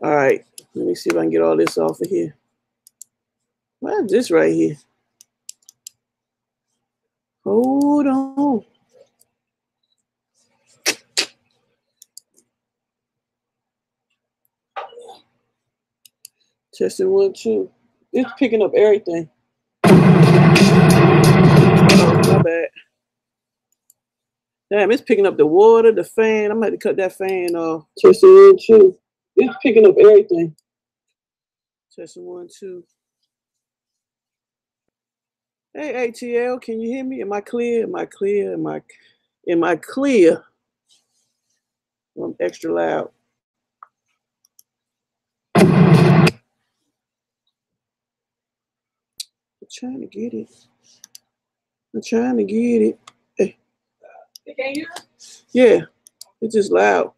All right, let me see if I can get all this off of here. What is this right here? Hold on. Testing 1, 2. It's picking up everything. Oh, my bad. Damn, it's picking up the water, the fan. I'm going to cut that fan off. Testing 1, 2. It's picking up everything. Testing 1, 2. Hey, ATL, can you hear me? Am I clear? Am I clear? Am I clear? I'm extra loud. I'm trying to get it. I'm trying to get it. Hey. You can't hear it? Yeah, it's just loud.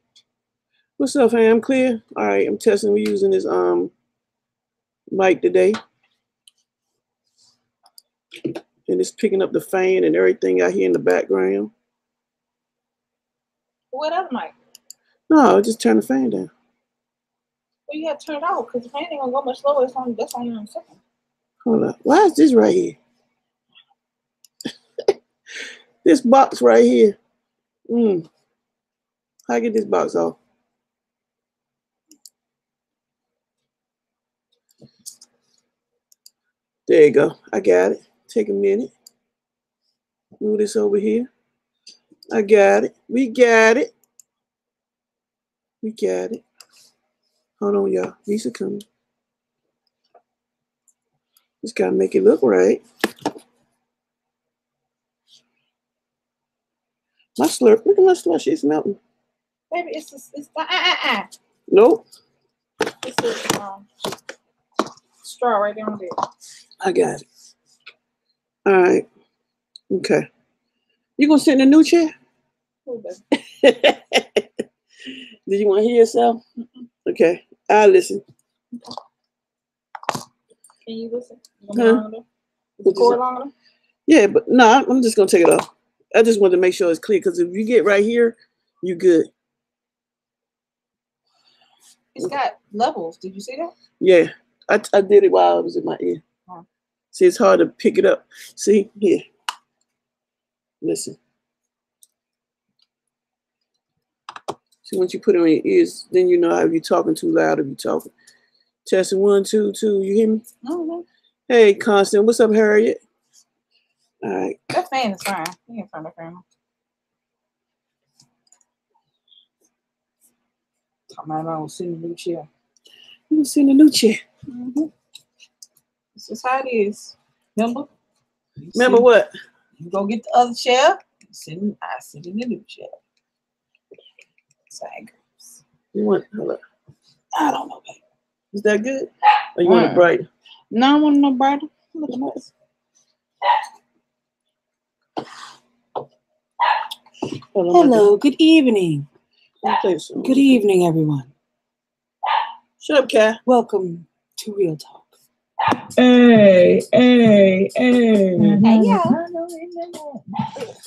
What's up, fam? I'm clear? All right, I'm testing. We're using this mic today. And it's picking up the fan and everything out here in the background. What other mic? No, just turn the fan down. Well, you have to turn it off because the fan ain't gonna go much lower. That's only in a second. Hold on. Why is this right here? This box right here. How I get this box off? There you go. I got it. Take a minute. Move this over here. I got it. We got it. We got it. Hold on, y'all. Visa coming. Just gotta make it look right. My slurp. Look at my slush. It's melting. Baby, it's Nope. It's a straw right down there. I got it. All right. Okay. You gonna sit in a new chair? Did you want to hear yourself? Okay. I'll listen. Can you listen? Is the cord long enough? Yeah, but no, I'm just gonna take it off. I just wanted to make sure it's clear because if you get right here, you good. It's got levels. Did you see that? Yeah, I did it while I was in my ear. Oh. See, it's hard to pick it up. See, here. Listen. See, once you put it on your ears, then you know if you're talking too loud or if you're talking. Testing 1, 2, 2. You hear me? Mm-hmm. Hey, Constant. What's up, Harriet? All right. That fan is fine. You can turn the fan on. Talking about I was sitting in a new chair. You can sit in a new chair. Mm-hmm. This is how it is. Remember? Remember what? You go get the other chair. I sit in the new chair. Same. You want? Hold up. I don't know, baby. Is that good? Or you want it brighter? No, I want no brighter. Look at this. Hello, good evening. Good evening, everyone. Shut up, Kat. Welcome to Real Talk. Hey. Hey, y'all.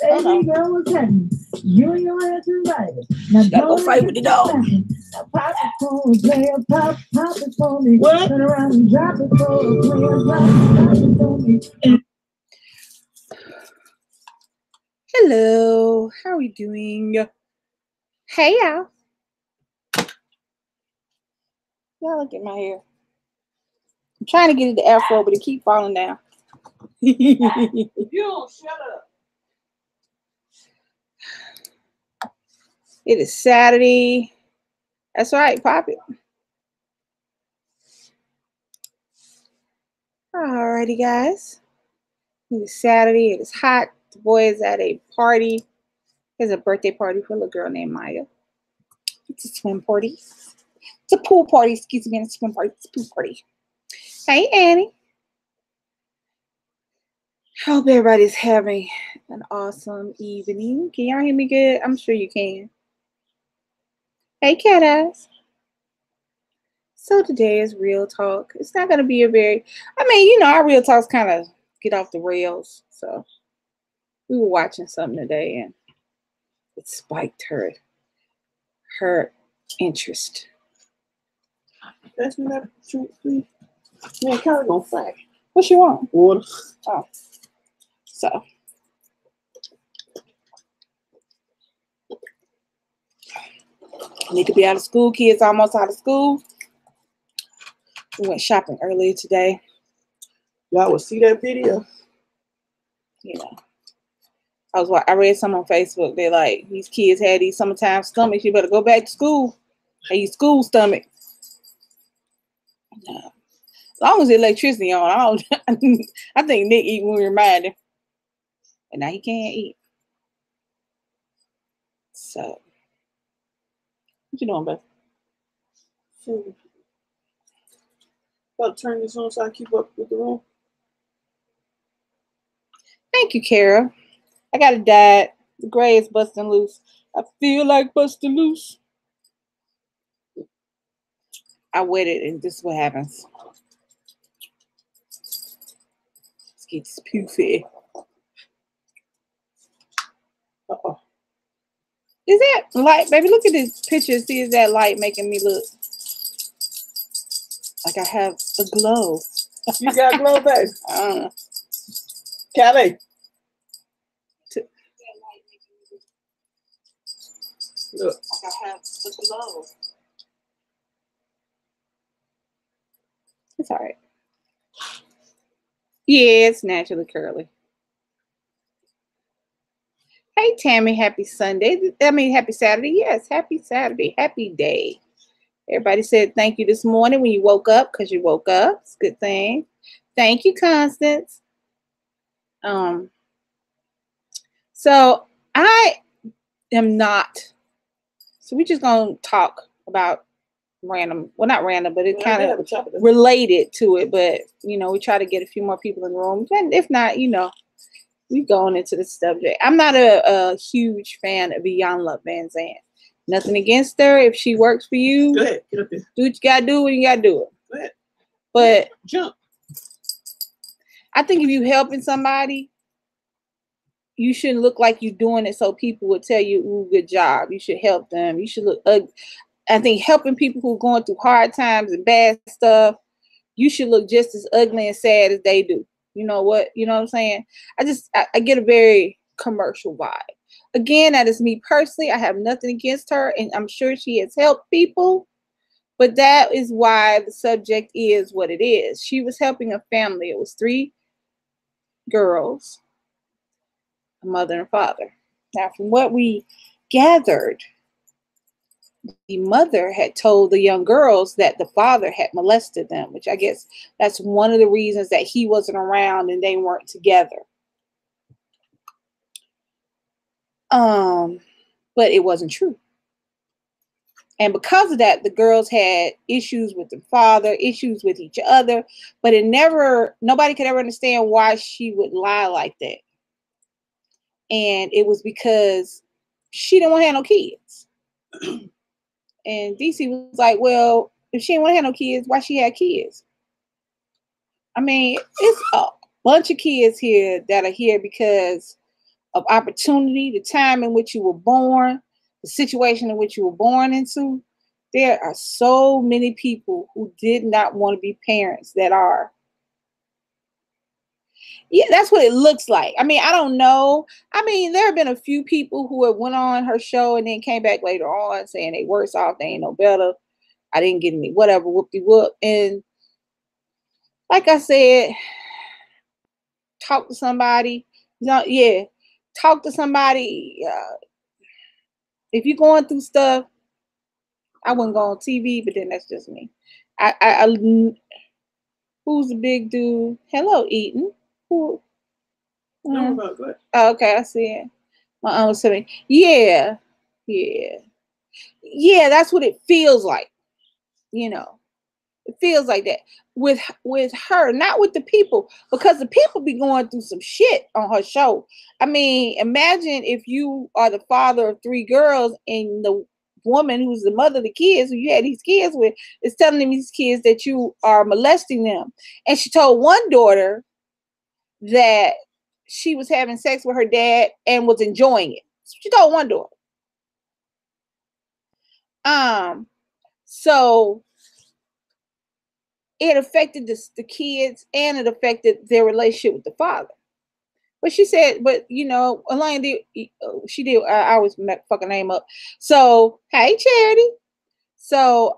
Baby girl was happening. You and your ass is right. Now gotta go fight with the dog. Pop it for me, play a pop it for me. What? Turn around and drop it for me, play a drop it for me. Hello, how are we doing? Hey, y'all. Y'all look at my hair. I'm trying to get it to afro, but it keep falling down. You don't shut up. It is Saturday. That's right, pop it. Alrighty, guys. It is Saturday. It is hot. The boy is at a party. It's a birthday party for a little girl named Maya. It's a swim party. It's a pool party. Excuse me, it's a swim party. It's a pool party. Hey, Annie. Hope everybody's having an awesome evening. Can y'all hear me good? I'm sure you can. Hey, cat ass. So today is Real Talk. It's not going to be a very, our Real Talks kind of get off the rails. So we were watching something today and it spiked her interest. Pass me that drink, please. Man, Kylie gonna flag. What you want? Water. Oh. So. Need to be out of school. Kids almost out of school. We went shopping earlier today. Y'all will see that video. You know. I read some on Facebook. They're like, these kids had these summertime stomachs. You better go back to school. Hey, school stomach. As long as the electricity on, I think Nick eat when we remind him. And now he can't eat. So, what you doing, Beth? About to turn this on so I keep up with the room. Thank you, Kara. I got a dad. The gray is busting loose. I feel like busting loose. I wet it, and this is what happens. Let's get this poofy. Uh-oh. Is that light? Baby, look at this picture. See, is that light making me look like I have a glow? You got glow, babe? Callie. Look. Like I have a glow. It's all right. Yeah, it's naturally curly. Hey, Tammy, happy Sunday. Happy Saturday. Yes, happy Saturday. Happy day. Everybody said thank you this morning when you woke up because you woke up. It's a good thing. Thank you, Constance. So I am not. So we're just going to talk about random. Well, not random, but it kind of related to it. But, you know, we try to get a few more people in the room. And if not, you know, we're going into the subject. I'm not a huge fan of Iyanla Vanzant. Nothing against her. If she works for you, go ahead. Get up there. Do what you got to do when you got to do it. Go ahead. But jump. I think if you're helping somebody, you shouldn't look like you're doing it so people would tell you, ooh, good job. You should help them. You should look ugly. I think helping people who are going through hard times and bad stuff, you should look just as ugly and sad as they do. You know what? You know what I'm saying? I get a very commercial vibe. Again, that is me personally. I have nothing against her, and I'm sure she has helped people. But that is why the subject is what it is. She was helping a family. It was 3 girls, a mother and father. Now, from what we gathered, the mother had told the young girls that the father had molested them, which I guess that's one of the reasons that he wasn't around and they weren't together. But it wasn't true. And because of that, the girls had issues with the father, issues with each other, but nobody could ever understand why she would lie like that. And it was because she didn't want to have no kids. And DC was like, well, if she didn't want to have no kids, why she had kids? I mean, it's a bunch of kids here that are here because of opportunity, the time in which you were born, the situation in which you were born into. There are so many people who did not want to be parents that are. Yeah, that's what it looks like. I mean, I don't know. I mean, there have been a few people who have went on her show and then came back later on saying they worse off, they ain't no better. I didn't get any whatever, whoop-de-whoop. And like I said, talk to somebody. Talk to somebody. If you're going through stuff, I wouldn't go on TV, but then that's just me. Who's the big dude? Hello, Eaton. Who? Go ahead. Oh, okay, I see it. My aunt was saying, yeah, that's what it feels like. You know, it feels like that with her, not with the people, because the people be going through some shit on her show. I mean, imagine if you are the father of 3 girls and the woman who's the mother of the kids who you had these kids with is telling them, these kids, that you are molesting them. And she told one daughter that she was having sex with her dad and was enjoying it. She told one daughter. So it affected the kids, and it affected their relationship with the father. But she said, but you know, Elaine did. She did. I always fuck her name up. So hey, Charity. So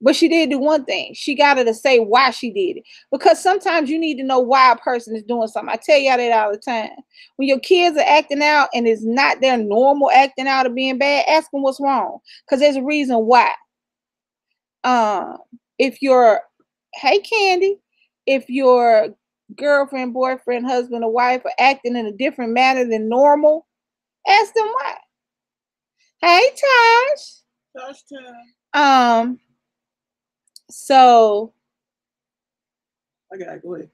but she did do one thing. She got her to say why she did it. Because sometimes you need to know why a person is doing something. I tell y'all that all the time. When your kids are acting out and it's not their normal acting out of being bad, ask them what's wrong. Because there's a reason why. If you're, hey Candy, if your girlfriend, boyfriend, husband, or wife are acting in a different manner than normal, ask them why. Hey Tosh. Tosh time. So I gotta go ahead.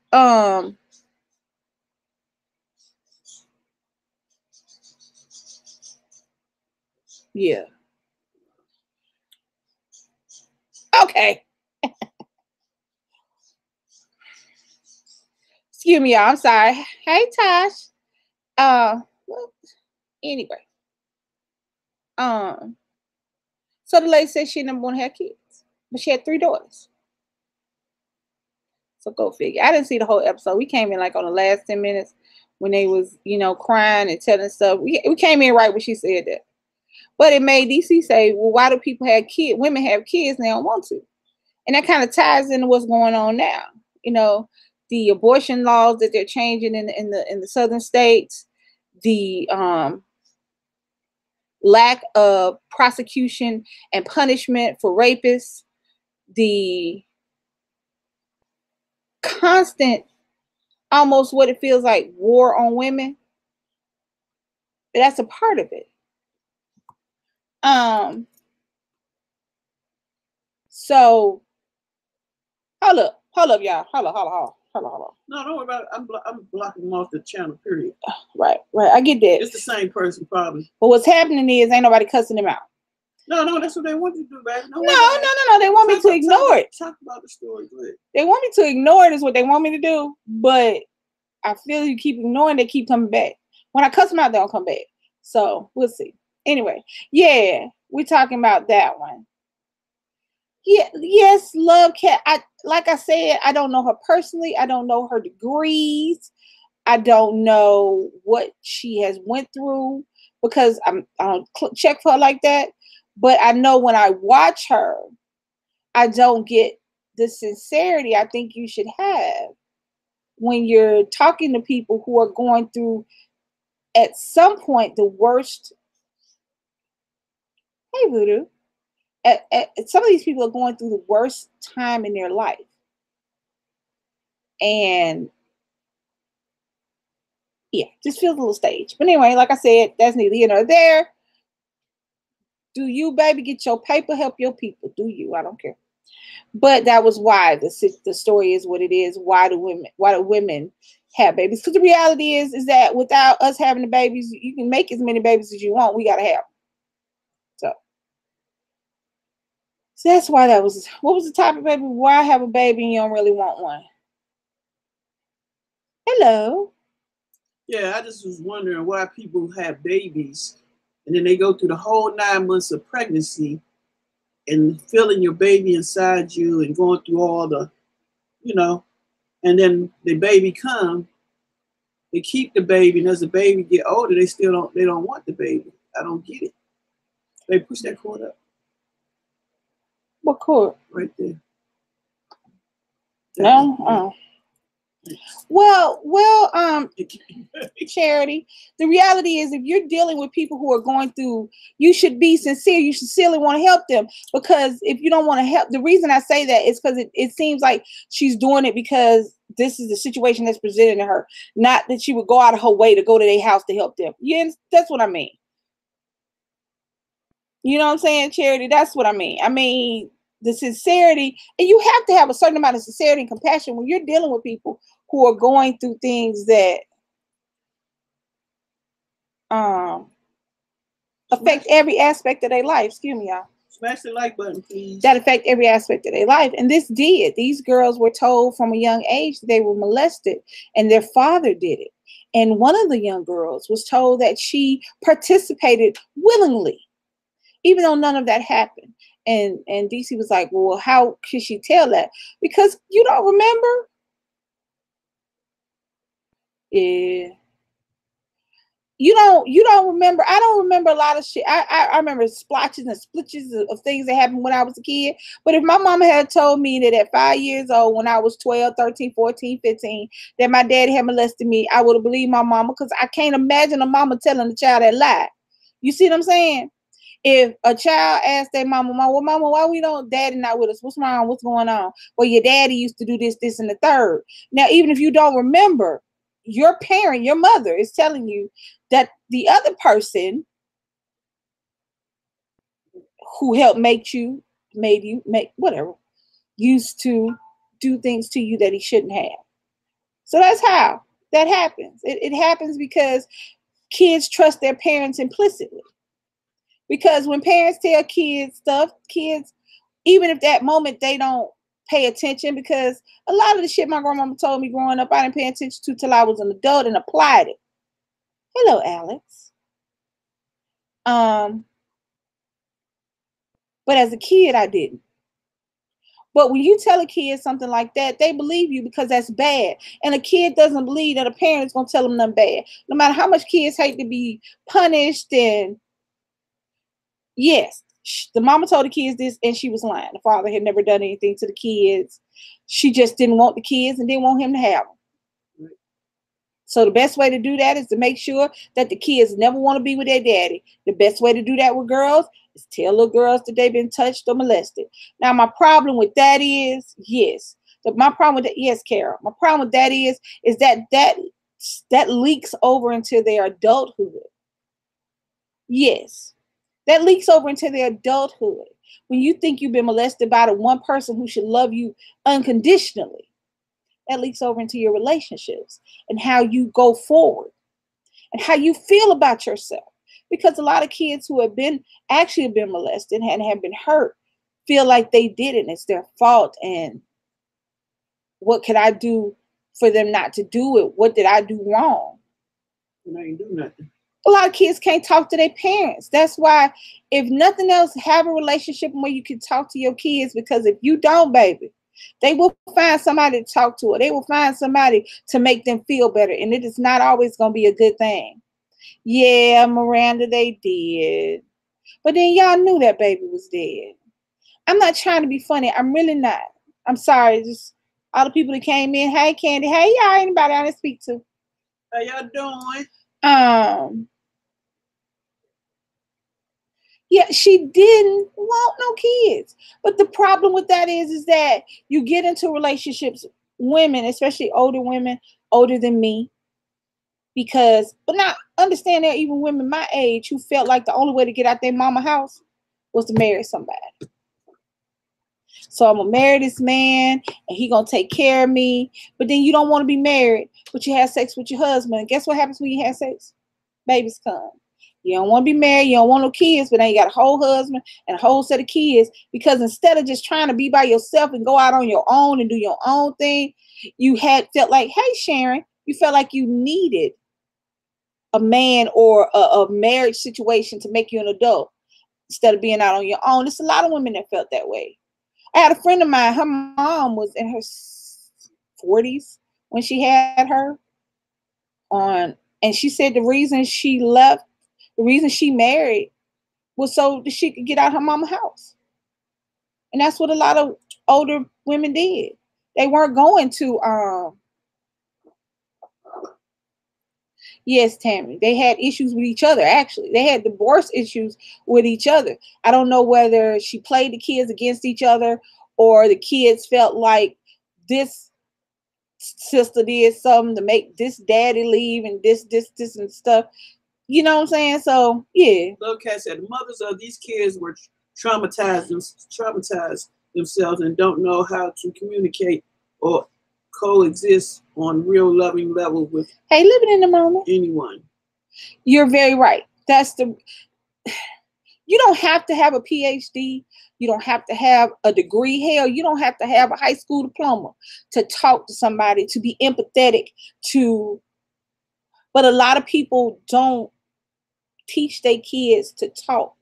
Yeah. Okay. Excuse me, y'all. I'm sorry. Hey Tosh. Well, anyway. So the lady said she didn't want to have kids, but she had 3 daughters. So go figure. I didn't see the whole episode. We came in like on the last 10 minutes when they was, you know, crying and telling stuff. We came in right when she said that. But it made DC say, well, why do people have kids? Women have kids and they don't want to. And that kind of ties into what's going on now. You know, the abortion laws that they're changing in the southern states, the lack of prosecution and punishment for rapists, the constant, almost what it feels like, war on women. But that's a part of it. So hold up, y'all. Hold up. No, don't worry about it. I'm blocking them off the channel, period. Right. I get that. It's the same person, probably. But what's happening is ain't nobody cussing them out. No, that's what they want you to do, baby. No. They want me to ignore it. Talk about the story. Go ahead. They want me to ignore it is what they want me to do. But I feel you keep ignoring, they keep coming back. When I cuss them out, they don't come back. So we'll see. Anyway, yeah, we're talking about that one. Yeah, yes, Love Cat. Like I said, I don't know her personally. I don't know her degrees. I don't know what she has went through because I don't check for her like that. But I know when I watch her, I don't get the sincerity I think you should have when you're talking to people who are going through, at some point, the worst. Hey, Voodoo. Some of these people are going through the worst time in their life. And yeah, just feels a little staged. But anyway, like I said, that's neither here nor there. Do you, baby, get your paper, help your people? Do you? I don't care. But that was why the story is what it is. Why do women have babies? Because the reality is that without us having the babies, you can make as many babies as you want. We gotta have them. So that's why that was. What was the topic, baby? Why have a baby and you don't really want one? Hello. Yeah, I just was wondering why people have babies and then they go through the whole 9 months of pregnancy and feeling your baby inside you and going through all the, you know, and then the baby come, they keep the baby, and as the baby get older, they don't want the baby. I don't get it. They push that cord up. What cord? Right there. No. Well, Charity, the reality is if you're dealing with people who are going through, you should be sincere. You sincerely want to help them, because if you don't want to help, the reason I say that is because it seems like she's doing it because this is the situation that's presented to her, not that she would go out of her way to go to their house to help them. Yeah, that's what I mean. You know what I'm saying, Charity? That's what I mean. I mean, the sincerity, and you have to have a certain amount of sincerity and compassion when you're dealing with people who are going through things that affect every aspect of their life. Excuse me, y'all. Smash the like button, please. That affect every aspect of their life. And this did. These girls were told from a young age that they were molested, and their father did it. And one of the young girls was told that she participated willingly, even though none of that happened. And DC was like, well, how could she tell that? Because you don't remember? Yeah. You don't remember. I don't remember a lot of shit. I remember splotches and splitches of things that happened when I was a kid. But if my mama had told me that at 5 years old, when I was 12, 13, 14, 15, that my daddy had molested me, I would have believed my mama, because I can't imagine a mama telling a child that lie. You see what I'm saying? If a child asked their mama, well, mama, why we don't, daddy not with us? What's wrong? What's going on? Well, your daddy used to do this, this, and the third. Now, even if you don't remember, your parent, your mother is telling you that the other person who helped made you, whatever, used to do things to you that he shouldn't have. So that's how that happens. It happens because kids trust their parents implicitly. Because when parents tell kids stuff, kids, even if that moment they don't pay attention, because a lot of the shit my grandmama told me growing up, I didn't pay attention to till I was an adult and applied it. Hello, Alex. But as a kid, I didn't. But when you tell a kid something like that, they believe you because that's bad. And a kid doesn't believe that a parent is going to tell them nothing bad. No matter how much kids hate to be punished. And yes, the mama told the kids this and she was lying. The father had never done anything to the kids. She just didn't want the kids and didn't want him to have them. So the best way to do that is to make sure that the kids never want to be with their daddy. The best way to do that with girls is tell little girls that they've been touched or molested. Now, my problem with that is, yes. My problem with that, yes, Carol. My problem with that is that leaks over into their adulthood. Yes. That leaks over into their adulthood. When you think you've been molested by the one person who should love you unconditionally, that leaks over into your relationships and how you go forward and how you feel about yourself. Because a lot of kids who have been molested and have been hurt feel like they did it and it's their fault. And what could I do for them not to do it? What did I do wrong? You ain't do nothing. A lot of kids can't talk to their parents. That's why, if nothing else, have a relationship where you can talk to your kids, because if you don't, baby, they will find somebody to talk to, or they will find somebody to make them feel better. And it is not always going to be a good thing. Yeah, Miranda, they did. But then y'all knew that baby was dead. I'm not trying to be funny. I'm really not. I'm sorry. Just all the people that came in. Hey, Candy. Hey, y'all. Anybody I didn't speak to? How y'all doing? Yeah, she didn't want no kids. But the problem with that is that you get into relationships, women, especially older women, older than me, but now understand there are even women my age who felt like the only way to get out their mama house was to marry somebody. So I'm gonna marry this man and he gonna take care of me. But then you don't want to be married, but you have sex with your husband. And guess what happens when you have sex? Babies come. You don't want to be married, you don't want no kids, but then you got a whole husband and a whole set of kids, because instead of just trying to be by yourself and go out on your own and do your own thing, you felt like, hey, Sharon, you felt like you needed a man or a marriage situation to make you an adult instead of being out on your own. There's a lot of women that felt that way. I had a friend of mine, her mom was in her 40s when she had her and she said the reason she left, the reason she married was so that she could get out her mama's house. And that's what a lot of older women did. They weren't going to, yes, Tammy, they had issues with each other, actually. They had divorce issues with each other. I don't know whether she played the kids against each other or the kids felt like this sister did something to make this daddy leave and this and stuff. You know what I'm saying? So, yeah. Lil Cat said the mothers of these kids were traumatized themselves and don't know how to communicate or coexist on real loving level with living in the moment. Anyone. You're very right. You don't have to have a PhD. You don't have to have a degree. Hell, you don't have to have a high school diploma to talk to somebody, to be empathetic to. But a lot of people don't teach their kids to talk.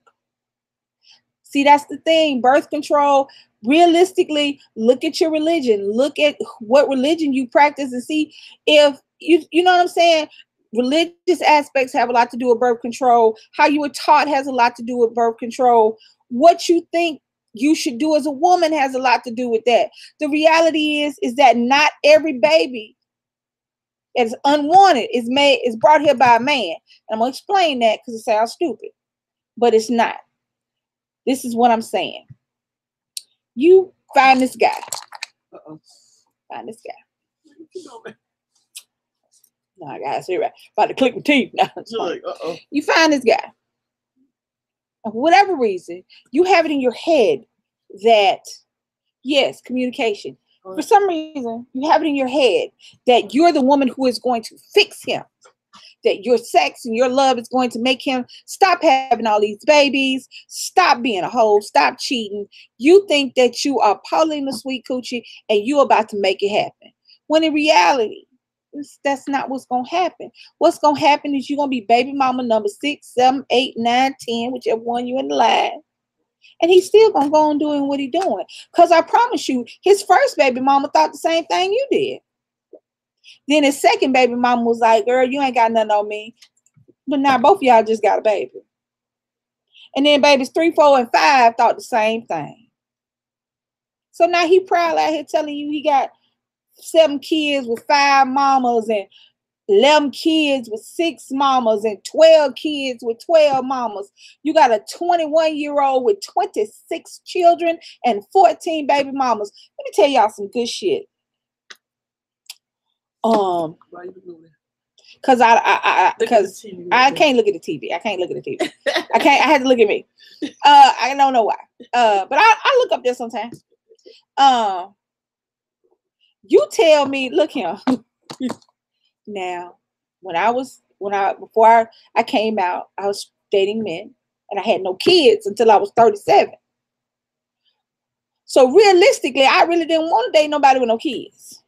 See, that's the thing. Birth control, realistically, look at your religion. Look at what religion you practice and see if you know what I'm saying? Religious aspects have a lot to do with birth control. How you were taught has a lot to do with birth control. What you think you should do as a woman has a lot to do with that. The reality is that not every baby is unwanted is brought here by a man. And I'm gonna explain that because it sounds stupid, but it's not. This is what I'm saying. You find this guy. Find this guy. No, I gotta say right. About to click my teeth now. Like, you find this guy. For whatever reason, you have it in your head that, yes, communication. For some reason, you have it in your head that you're the woman who is going to fix him. That your sex and your love is going to make him stop having all these babies, stop being a hoe, stop cheating. You think that you are Paulina Sweet Coochie and you're about to make it happen. When in reality, that's not what's going to happen. What's going to happen is you're going to be baby mama number 6, 7, 8, 9, 10, whichever one you in the line. And he's still going to go on doing what he's doing. Because I promise you, his first baby mama thought the same thing you did. Then his second baby mama was like, girl, you ain't got nothing on me. But now both of y'all just got a baby. And then babies 3, 4, and 5 thought the same thing. So now he proud out here telling you he got 7 kids with 5 mamas and 11 kids with 6 mamas and 12 kids with 12 mamas. You got a 21-year-old with 26 children and 14 baby mamas. Let me tell y'all some good shit. Because I can't look at the TV. I can't look at the TV. I had to look at me. I don't know why. But I look up there sometimes. You tell me, look here. Now, before I came out, I was dating men and I had no kids until I was 37. So realistically, I really didn't want to date nobody with no kids.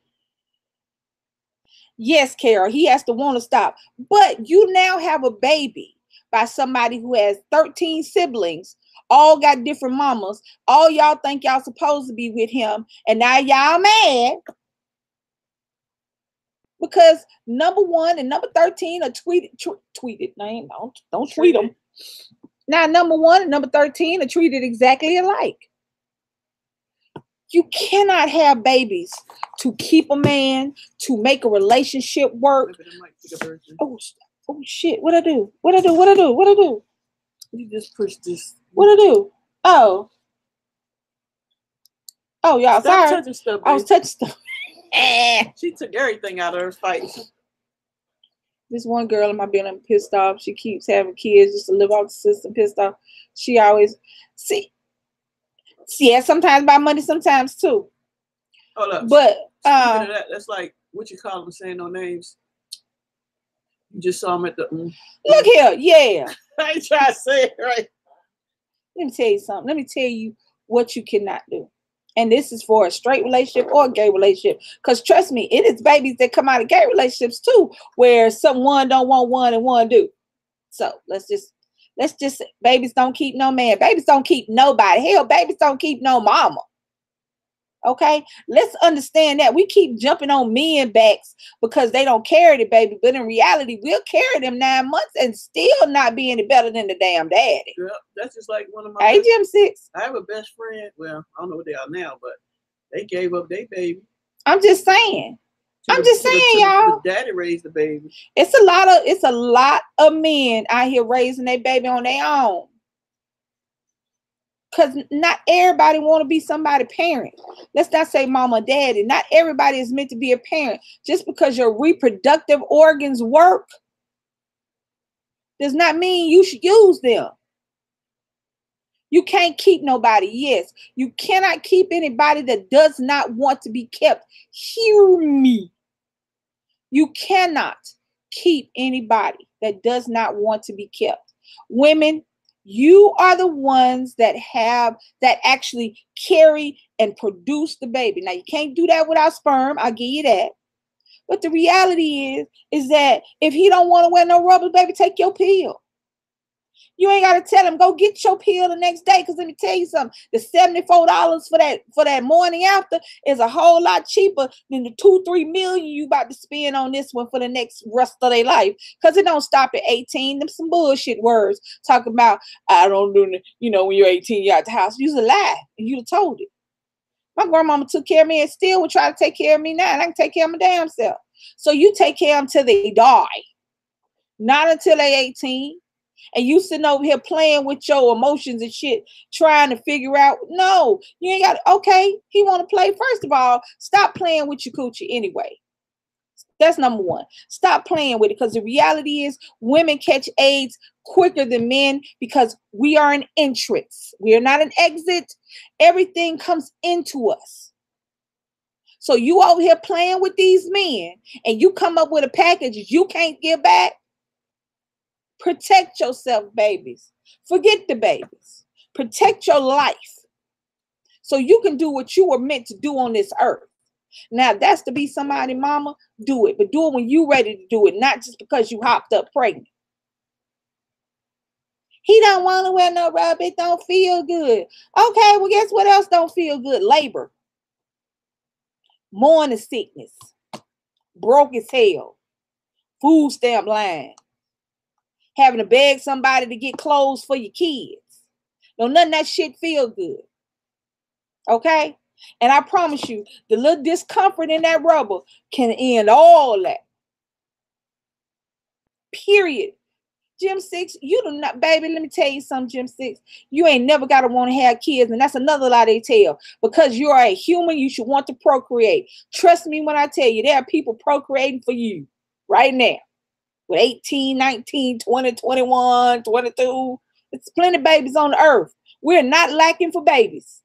Yes, Carol, he has to want to stop. But you now have a baby by somebody who has 13 siblings, all got different mamas. All y'all think y'all supposed to be with him. And now y'all mad because number 1 and number 13 are tweeted. No, don't tweet them. Now, number 1 and number 13 are treated exactly alike. You cannot have babies to keep a man, to make a relationship work. Oh shit! What I do? You just push this. What I do? Oh, y'all. Sorry, touching stuff, I was touching stuff. She took everything out of her fight. This one girl in my building pissed off. She keeps having kids just to live off the system. Pissed off. She always yeah, sometimes by money, sometimes too. Hold up. But speaking of that, that's like what you call them saying no names. You just saw them at the. Look here, yeah. I ain't trying to say it right. Let me tell you something. Let me tell you what you cannot do. And this is for a straight relationship or a gay relationship. Because trust me, it is babies that come out of gay relationships too, where someone don't want one and one do. So let's just babies don't keep no man. Babies don't keep nobody. Hell, babies don't keep no mama. Okay, let's understand that. We keep jumping on men backs because they don't carry the baby, but in reality, we'll carry them 9 months and still not be any better than the damn daddy. Yeah, that's just like one of my. Hey, Jim 6. I have a best friend. Well, I don't know what they are now, but they gave up their baby. I'm just saying. Y'all. Daddy raised the baby. It's a lot of men out here raising their baby on their own. Because not everybody want to be somebody's parent. Let's not say mama, daddy. Not everybody is meant to be a parent. Just because your reproductive organs work does not mean you should use them. You can't keep nobody. Yes, you cannot keep anybody that does not want to be kept. Hear me. You cannot keep anybody that does not want to be kept. Women, you are the ones that actually carry and produce the baby. Now, you can't do that without sperm. I'll give you that. But the reality is that if he don't want to wear no rubber, baby, take your pill. You ain't got to tell them, go get your pill the next day. Because let me tell you something, the $74 for that morning after is a whole lot cheaper than the $2-3 million you about to spend on this one for the next rest of their life. Because it don't stop at 18. Them some bullshit words talking about, I don't do it. You know, when you're 18, you're out the house. You's a lie. And you'd have told it. My grandmama took care of me and still would try to take care of me now. And I can take care of my damn self. So you take care of them until they die. Not until they 18. And you sitting over here playing with your emotions and shit, trying to figure out, no, you ain't got, okay, he want to play. First of all, stop playing with your coochie anyway. That's number one. Stop playing with it, because the reality is women catch AIDS quicker than men because we are an entrance. We are not an exit. Everything comes into us. So you over here playing with these men and you come up with a package you can't give back. Protect yourself, babies. Forget the babies. Protect your life so you can do what you were meant to do on this earth. Now, if that's to be somebody mama, do it. But do it when you're ready to do it, not just because you hopped up pregnant. He don't want to wear no rub. It don't feel good. Okay, well, guess what else don't feel good? Labor. Morning sickness. Broke as hell. Food stamp line. Having to beg somebody to get clothes for your kids. No, none of that shit feel good. Okay? And I promise you, the little discomfort in that rubber can end all that. Period. Gym 6, you do not, baby, let me tell you something, Gym 6. You ain't never got to want to have kids, and that's another lie they tell. Because you are a human, you should want to procreate. Trust me when I tell you, there are people procreating for you right now. With 18, 19, 20, 21, 22. It's plenty of babies on the earth. We're not lacking for babies.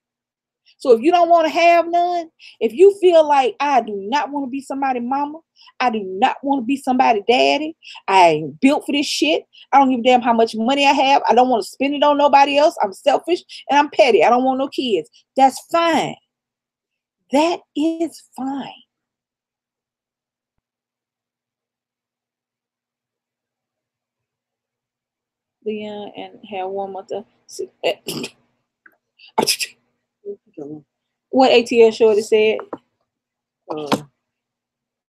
So if you don't want to have none, if you feel like I do not want to be somebody's mama, I do not want to be somebody's daddy, I ain't built for this shit, I don't give a damn how much money I have, I don't want to spend it on nobody else, I'm selfish and I'm petty, I don't want no kids. That's fine. That is fine. Leon and have one mother. What ATL Shorty said.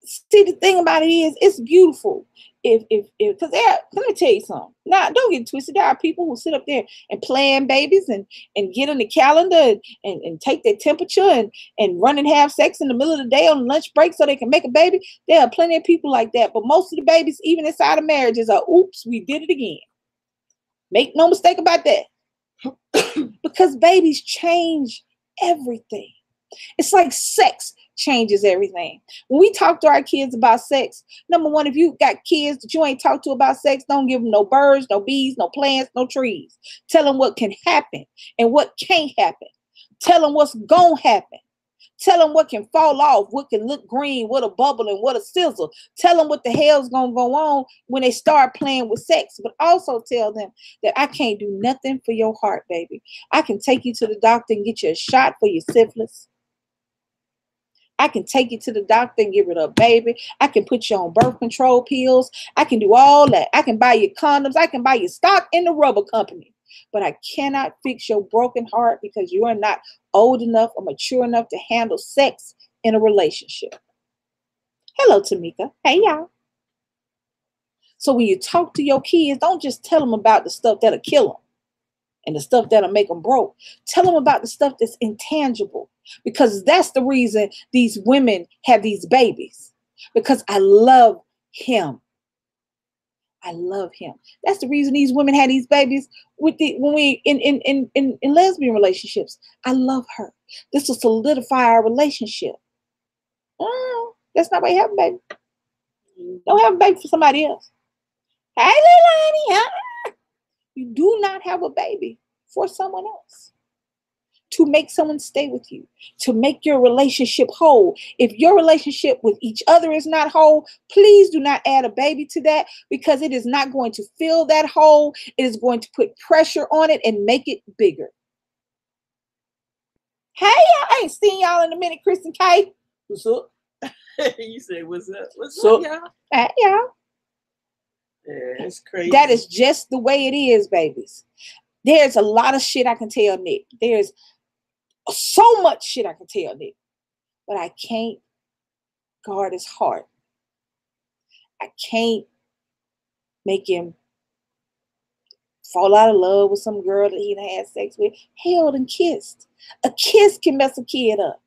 See, the thing about it is, it's beautiful. Because let me tell you something. Now, don't get twisted. There are people who sit up there and plan babies and get on the calendar and take their temperature and run and have sex in the middle of the day on lunch break so they can make a baby. There are plenty of people like that. But most of the babies, even inside of marriages, are, oops, we did it again. Make no mistake about that. Because babies change everything. It's like sex changes everything. When we talk to our kids about sex, number one, if you got kids that you ain't talked to about sex, don't give them no birds, no bees, no plants, no trees. Tell them what can happen and what can't happen. Tell them what's gonna happen. Tell them what can fall off, what can look green, what a bubble and what a sizzle. Tell them what the hell's gonna go on when they start playing with sex. But also tell them that I can't do nothing for your heart, baby. I can take you to the doctor and get you a shot for your syphilis. I can take you to the doctor and give it up, baby. I can put you on birth control pills. I can do all that. I can buy you condoms. I can buy you stock in the rubber company. But I cannot fix your broken heart because you are not old enough or mature enough to handle sex in a relationship. Hello, Tamika. Hey, y'all. So when you talk to your kids, don't just tell them about the stuff that'll kill them and the stuff that'll make them broke. Tell them about the stuff that's intangible, because that's the reason these women have these babies. Because I love him. I love him. That's the reason these women had these babies when we in lesbian relationships. I love her. This will solidify our relationship. That's not why you have a baby. Don't have a baby for somebody else. Hey, Leilani, huh? You do not have a baby for someone else. To make someone stay with you, to make your relationship whole. If your relationship with each other is not whole, please do not add a baby to that, because it is not going to fill that hole. It is going to put pressure on it and make it bigger. Hey, I ain't seen y'all in a minute, Kristen K. What's up? You say what's up? What's up, y'all? Hey, y'all. Yeah, it's crazy. That is just the way it is, babies. There's a lot of shit I can tell Nick. There's so much shit I can tell Nick. But I can't guard his heart. I can't make him fall out of love with some girl that he done had sex with, held and kissed. A kiss can mess a kid up.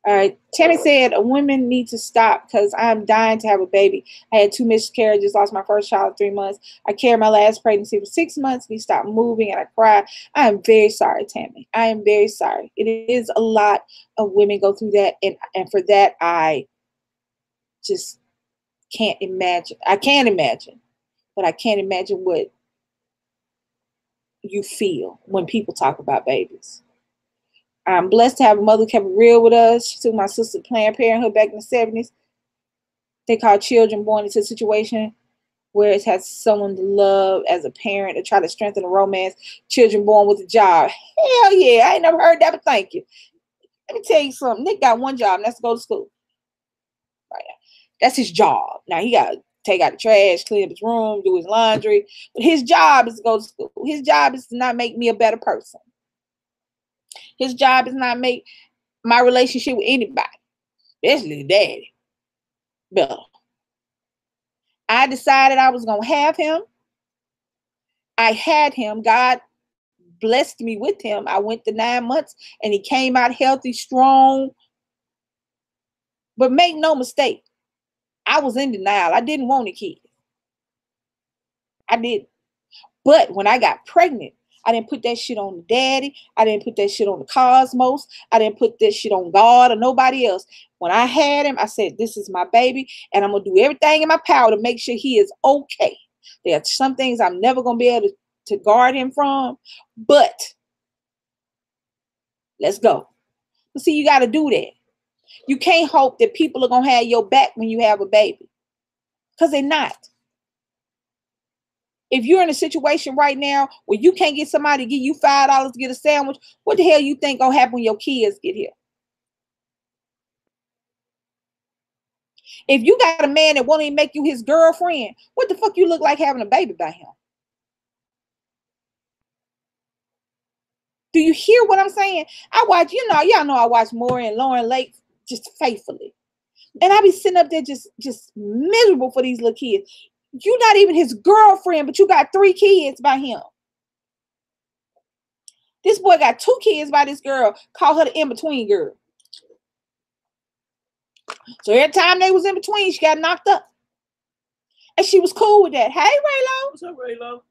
All right. Tammy said, women need to stop because I'm dying to have a baby. I had 2 miscarriages, lost my first child at 3 months. I carried my last pregnancy for 6 months. We stopped moving and I cried. I am very sorry, Tammy. I am very sorry. It is a lot of women go through that. And for that, I just can't imagine. I can't imagine, but I can't imagine what you feel when people talk about babies. I'm blessed to have a mother who kept it real with us. She took my sister to Planned Parenthood back in the 70s. They call children born into a situation where it has someone to love as a parent or try to strengthen a romance. Children born with a job. Hell yeah, I ain't never heard that, but thank you. Let me tell you something. Nick got one job, and that's to go to school. Right now. That's his job. Now he got to take out the trash, clean up his room, do his laundry. But his job is to go to school. His job is to not make me a better person. His job is not make my relationship with anybody, especially daddy, better. I decided I was going to have him. I had him. God blessed me with him. I went to 9 months and he came out healthy, strong. But make no mistake, I was in denial. I didn't want a kid. I didn't. But when I got pregnant, I didn't put that shit on the daddy. I didn't put that shit on the cosmos. I didn't put that shit on God or nobody else. When I had him, I said, this is my baby, and I'm going to do everything in my power to make sure he is okay. There are some things I'm never going to be able to guard him from, but let's go. But see, you got to do that. You can't hope that people are going to have your back when you have a baby, because they're not. If you're in a situation right now where you can't get somebody to give you $5 to get a sandwich, what the hell you think gonna happen when your kids get here? If you got a man that won't even make you his girlfriend, what the fuck you look like having a baby by him? Do you hear what I'm saying? I watch, y'all know I watch Maury and Lauren Lake just faithfully. And I be sitting up there just miserable for these little kids. You're not even his girlfriend, but you got 3 kids by him. This boy got 2 kids by this girl. Call her the in-between girl. So every time they was in between, she got knocked up. And she was cool with that. Hey, Raylo. What's up, Raylo?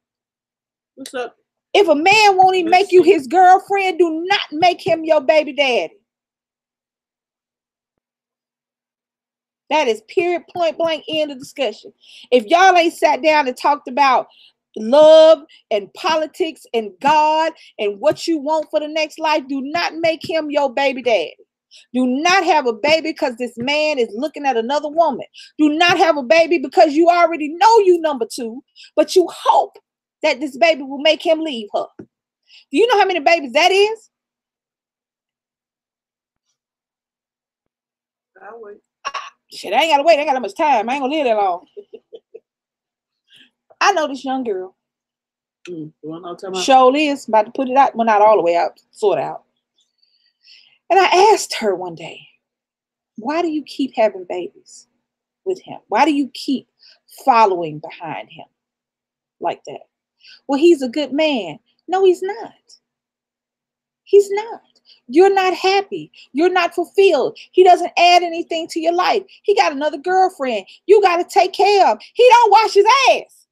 What's up? If a man won't even make you his girlfriend, do not make him your baby daddy. That is period, point blank, end of discussion. If y'all ain't sat down and talked about love and politics and God and what you want for the next life, do not make him your baby daddy. Do not have a baby because this man is looking at another woman. Do not have a baby because you already know you number 2, but you hope that this baby will make him leave her. Do you know how many babies that is? I'll wait. Shit, I ain't gotta wait. I ain't got that much time. I ain't gonna live that long. I know this young girl. Show is about to put it out. Well, not all the way out, sort out. And I asked her one day, why do you keep having babies with him? Why do you keep following behind him like that? Well, he's a good man. No, he's not. He's not. You're not happy. You're not fulfilled. He doesn't add anything to your life. He got another girlfriend. You got to take care of him. He don't wash his ass.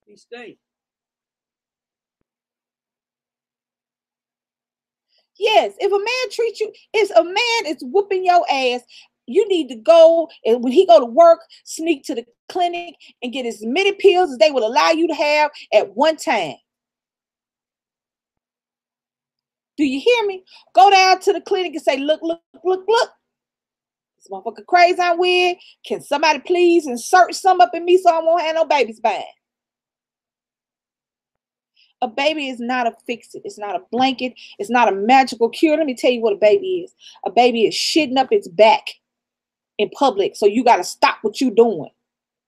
He stinks. Yes, if a man treats you, if a man is whooping your ass, you need to go, and when he go to work, sneak to the clinic and get as many pills as they will allow you to have at one time. Do you hear me? Go down to the clinic and say, look, look, look, look. This motherfucker crazy I'm with. Can somebody please insert some up in me so I won't have no babies bang? A baby is not a fix-it. It's not a blanket. It's not a magical cure. Let me tell you what a baby is. A baby is shitting up its back in public. So you got to stop what you're doing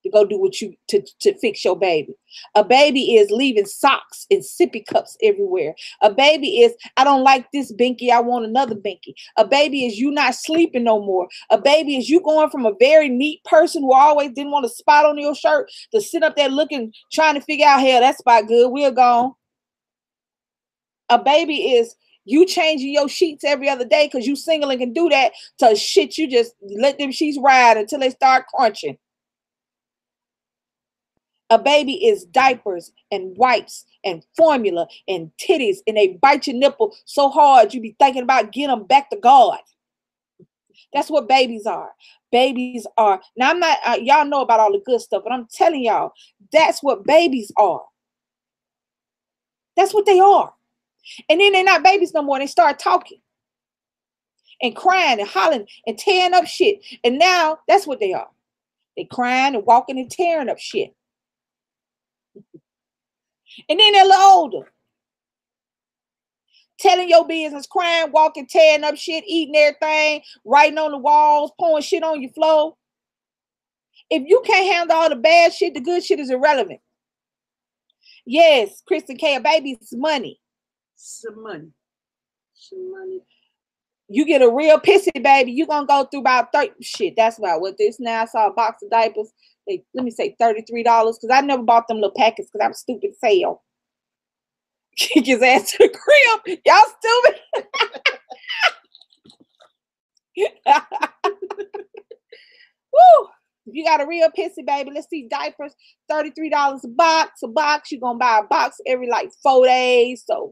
to go do what you to fix your baby. A baby is leaving socks and sippy cups everywhere. A baby is, I don't like this binky, I want another binky. A baby is you not sleeping no more. A baby is you going from a very neat person who always didn't want a spot on your shirt to sit up there looking, trying to figure out, hell, that spot good, we're gone. A baby is you changing your sheets every other day because you single and can do that, to shit, you just let them sheets ride until they start crunching. A baby is diapers and wipes and formula and titties, and they bite your nipple so hard you be thinking about getting them back to God. That's what babies are. Babies are, now I'm not, y'all know about all the good stuff, but I'm telling y'all, that's what babies are. That's what they are. And then they're not babies no more. They start talking and crying and hollering and tearing up shit. And now that's what they are. They crying and walking and tearing up shit. And then they're a little older. Telling your business, crying, walking, tearing up shit, eating everything, writing on the walls, pouring shit on your floor. If you can't handle all the bad shit, the good shit is irrelevant. Yes, Kristen K, a baby's money. Some money. Some money. You get a real pissy baby, you're going to go through about 30, shit, that's about what this now. I saw a box of diapers. They, let me say $33, because I never bought them little packets because I'm stupid as hell. Kick his ass to the crib. Y'all stupid. Woo! You got a real pissy baby. Let's see, diapers, $33 a box. You're going to buy a box every like 4 days. So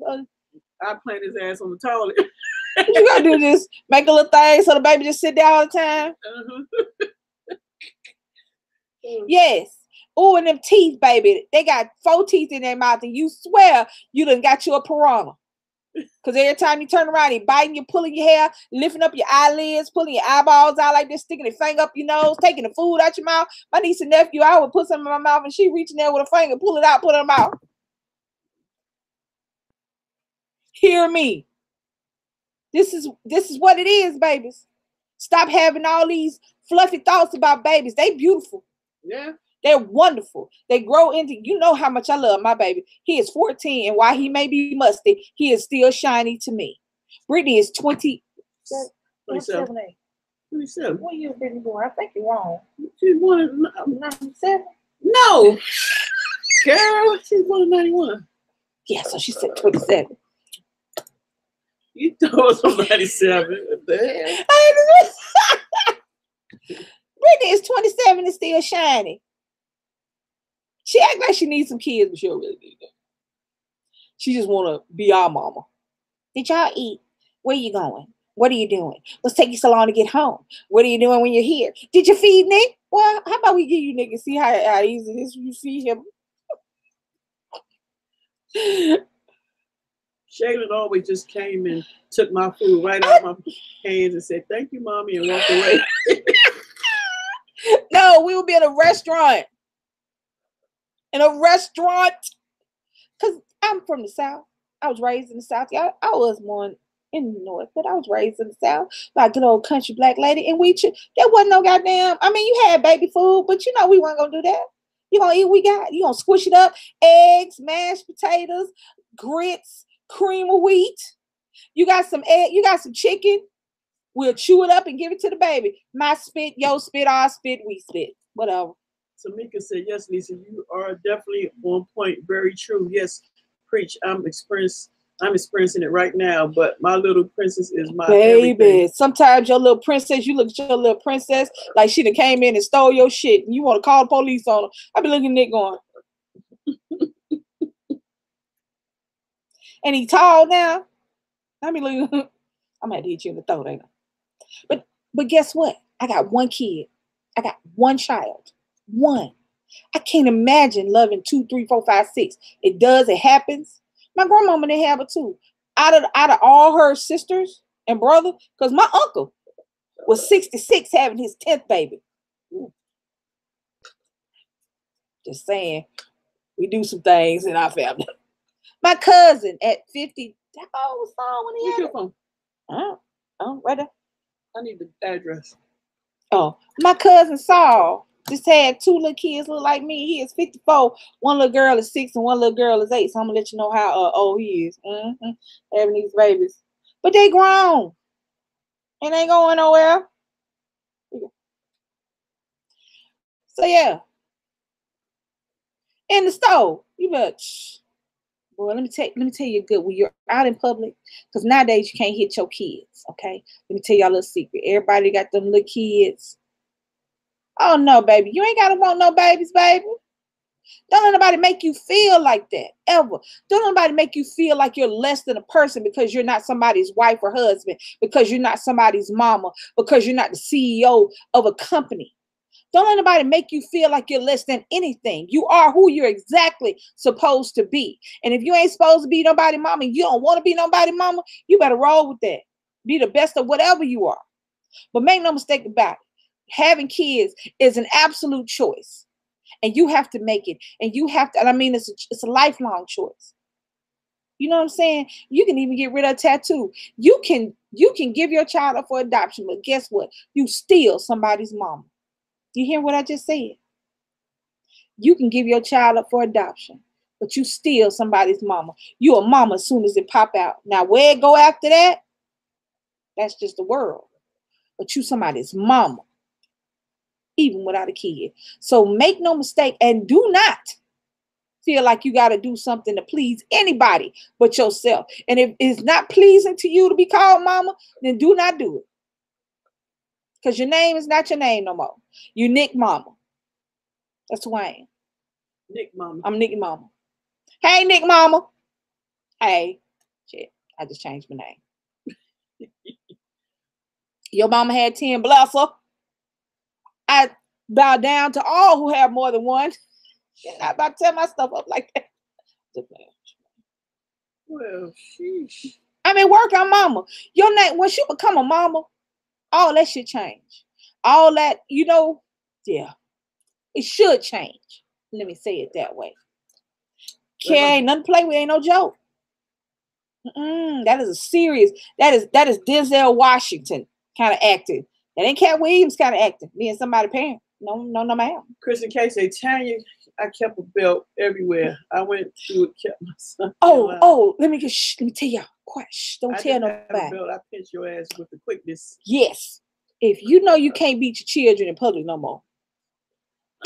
I plant his ass on the toilet. you got to do this. Make a little thing so the baby just sit there all the time. Yes. Oh, and them teeth, baby. They got 4 teeth in their mouth, and you swear you done got you a piranha. Because every time you turn around, he biting you, pulling your hair, lifting up your eyelids, pulling your eyeballs out like this, sticking their finger up your nose, taking the food out your mouth. My niece and nephew, I would put something in my mouth, and she reaching there with a finger, pull it out, put it in her mouth. Hear me. This is what it is, babies. Stop having all these fluffy thoughts about babies. They beautiful. Yeah. They're wonderful. They grow into, you know how much I love my baby. He is 14, and while he may be musty, he is still shiny to me. Brittany is 27. 27. What year is Brittany born? I think you're wrong. She's born in 97? No. Girl, she's born in 91. Yeah, so she said 27. You told us 97. What the hell? Brittany is 27 and still shiny. She act like she needs some kids, but she don't really need them. She just want to be our mama. Did y'all eat? Where you going? What are you doing? What's taking you so long to get home? What are you doing when you're here? Did you feed Nick? Well, how about we give you Nick and see how easy it is when you feed him? Shaylin always just came and took my food right out of my hands and said, "Thank you, Mommy," and walked away. No, we would be in a restaurant. Because I'm from the South. I was raised in the South. I was born in the North, but I was raised in the South by a good old country black lady. And there wasn't no goddamn, I mean, you had baby food, but you know we weren't going to do that. You going to eat what we got. You going to squish it up. Eggs, mashed potatoes, grits, cream of wheat. You got some egg, you got some chicken. We'll chew it up and give it to the baby. My spit, your spit, our spit, we spit. Whatever. Tamika said, "Yes, Lisa, you are definitely on point. Very true. Yes, preach. I'm experiencing it right now, but my little princess is my baby. everything." Sometimes your little princess, you look at your little princess like she done came in and stole your shit, and you want to call the police on her. I be looking at Nick going, and he tall now. I be looking, I'm gonna hit you in the throat, ain't I? But guess what? I got one kid. I got one child. One. I can't imagine loving 2, 3, 4, 5, 6. It does. It happens. My grandmama didn't have it too. Out of all her sisters and brother, because my uncle was 66 having his 10th baby. Just saying, we do some things in our family. My cousin at 50. How old was Saul when he Where's had your it? phone? Right there. I need the address. Oh, my cousin Saul just had 2 little kids look like me. He is 54. One little girl is 6 and one little girl is 8. So I'm gonna let you know how old he is. Having these babies, but they grown and ain't going nowhere. So yeah, in the store, you better. Boy, let me tell you good when you're out in public, because nowadays you can't hit your kids. Okay, let me tell y'all a little secret. Everybody got them little kids. Oh no, baby, you ain't gotta want no babies, baby. Don't let nobody make you feel like that, ever. Don't let nobody make you feel like you're less than a person because you're not somebody's wife or husband, because you're not somebody's mama, because you're not the CEO of a company. Don't let anybody make you feel like you're less than anything. You are who you're exactly supposed to be. And if you ain't supposed to be nobody mama, you don't want to be nobody mama, you better roll with that. Be the best of whatever you are. But make no mistake about it. Having kids is an absolute choice. And you have to make it. And you have to, and I mean, it's a lifelong choice. You know what I'm saying? You can even get rid of a tattoo. You can give your child up for adoption, but guess what? You still somebody's mama. You hear what I just said? You can give your child up for adoption, but you still somebody's mama. You a mama as soon as it pop out. Now where it go after that, that's just the world. But you somebody's mama, even without a kid. So make no mistake, and do not feel like you got to do something to please anybody but yourself. And if it's not pleasing to you to be called mama, then do not do it. Because your name is not your name no more. You Nick Mama. That's who I am. Nick Mama. I'm Nick Mama. Hey, Nick Mama. Hey. Shit, I just changed my name. Your mama had 10, bless her. I bow down to all who have more than one. I'm about to tear my stuff up like that. Well, sheesh. I mean, work on mama. Your name, once you become a mama, all that shit change. All that, yeah, it should change. Let me say it that way. Care ain't nothing to play with, ain't no joke. That is a serious, that is Denzel Washington kind of acting. That ain't Cat Williams kind of acting. Being somebody's parent. No, ma'am. Kristen K say, Tanya, I kept a belt everywhere. I went through it, kept my son. Let me tell y'all. Quiet. Don't tell nobody. I pinch your ass with the quickness. Yes. If you know you can't beat your children in public no more.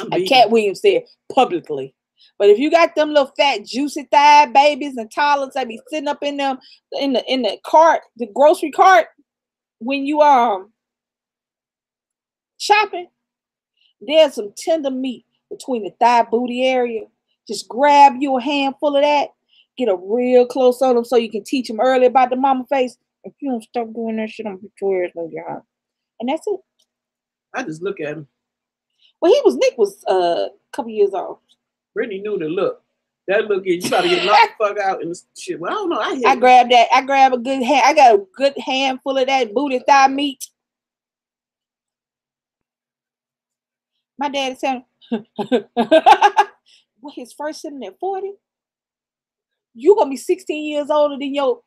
Like Cat Williams said, publicly. But if you got them little fat, juicy thigh babies and toddlers that be sitting up in them in the cart, the grocery cart, when you are shopping, there's some tender meat between the thigh booty area. Just grab you a handful of that, get a real close on them so you can teach them early about the mama face. If you don't stop doing that shit, I'm gonna put your ass on your house. And that's it. I just look at him. Well, Nick was a couple years old. Brittany knew the look. That look is you gotta get knocked the fuck out in the shit. Well, I don't know. I grab that. I grab a good hand. I got a good handful of that booty thigh meat. My dad said, well, his first sitting at 40. You gonna be 16 years older than your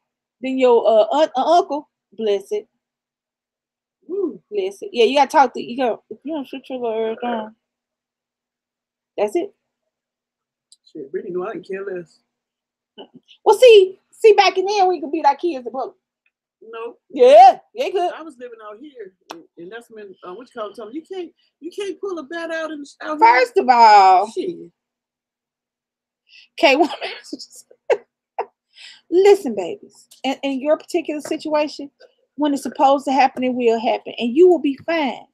uncle. Bless it. Bless it. Yeah, you gotta talk to you. If you don't shoot your little down. That's it. Shit, Brittany knew I didn't care less. Well, see back in there we could beat our kids in public. No. Yeah, they could. I was living out here, and that's when what you call it? You can't pull a bat out in out First of all, shit. Okay, listen, babies. In your particular situation, when it's supposed to happen, it will happen, and you will be fine.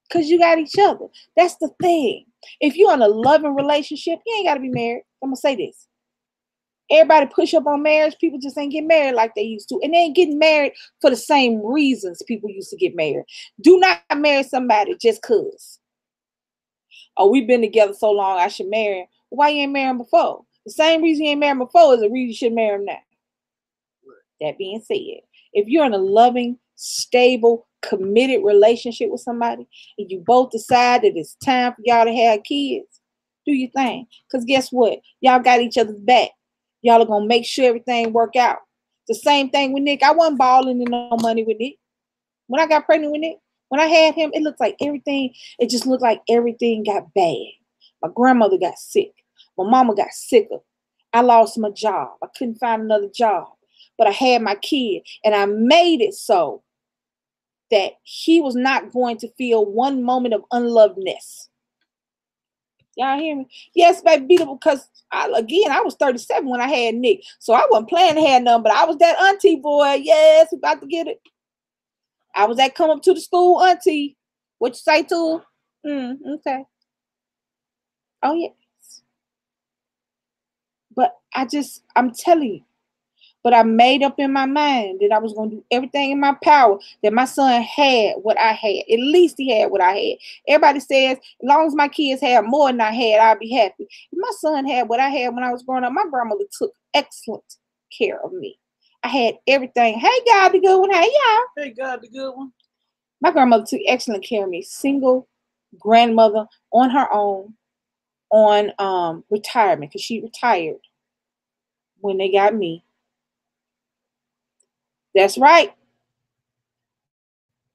Because you got each other. That's the thing. If you're in a loving relationship, you ain't got to be married. I'm going to say this. Everybody push up on marriage. People just ain't getting married like they used to. And they ain't getting married for the same reasons people used to get married. Do not marry somebody just because. Oh, we've been together so long, I should marry him. Why you ain't marry him before? The same reason you ain't married him before is the reason you should marry him now. That being said, if you're in a loving, stable, committed relationship with somebody and you both decide that it's time for y'all to have kids, do your thing. Because guess what? Y'all got each other's back. Y'all are gonna make sure everything work out. The same thing with Nick. I wasn't balling in no money with Nick. When I got pregnant with Nick, when I had him, it looked like everything, it just looked like everything got bad. My grandmother got sick. My mama got sicker. I lost my job. I couldn't find another job. But I had my kid, and I made it so that he was not going to feel one moment of unlovedness. Y'all hear me? Yes, baby, because I was 37 when I had Nick. So I wasn't planning to have none, but I was that auntie boy. Yes, about to get it. I was that come up to the school auntie. What you say to her? Okay. Oh, yes. But I'm telling you, but I made up in my mind that I was going to do everything in my power that my son had what I had. At least he had what I had. Everybody says, as long as my kids had more than I had, I'll be happy. If my son had what I had when I was growing up, my grandmother took excellent care of me. I had everything. Hey, God, the good one. Hey, y'all. Hey, God, the good one. My grandmother took excellent care of me. Single grandmother on her own on retirement, because she retired when they got me. That's right.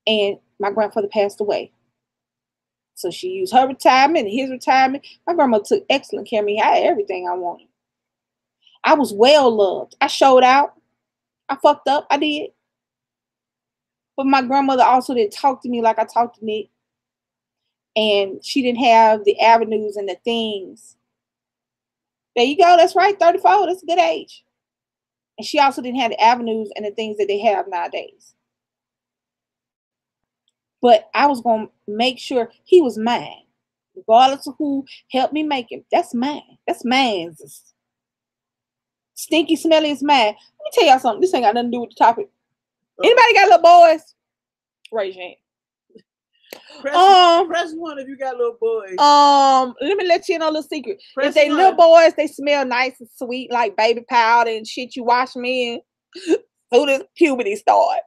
And my grandfather passed away. So she used her retirement and his retirement. My grandmother took excellent care of me. I had everything I wanted. I was well loved. I showed out. I fucked up. I did. But my grandmother also didn't talk to me like I talked to Nick. And she didn't have the avenues and the things. There you go. That's right. 34. That's a good age. And she also didn't have the avenues and the things that they have nowadays. But I was going to make sure he was mine. Regardless of who helped me make him. That's mine. That's mine. Stinky, smelly is mine. Let me tell y'all something. This ain't got nothing to do with the topic. Anybody got little boys? Raise your hand. Press one if you got little boys. Let me let you know a little secret. If they little boys, they smell nice and sweet like baby powder and shit you wash them in. So does puberty start.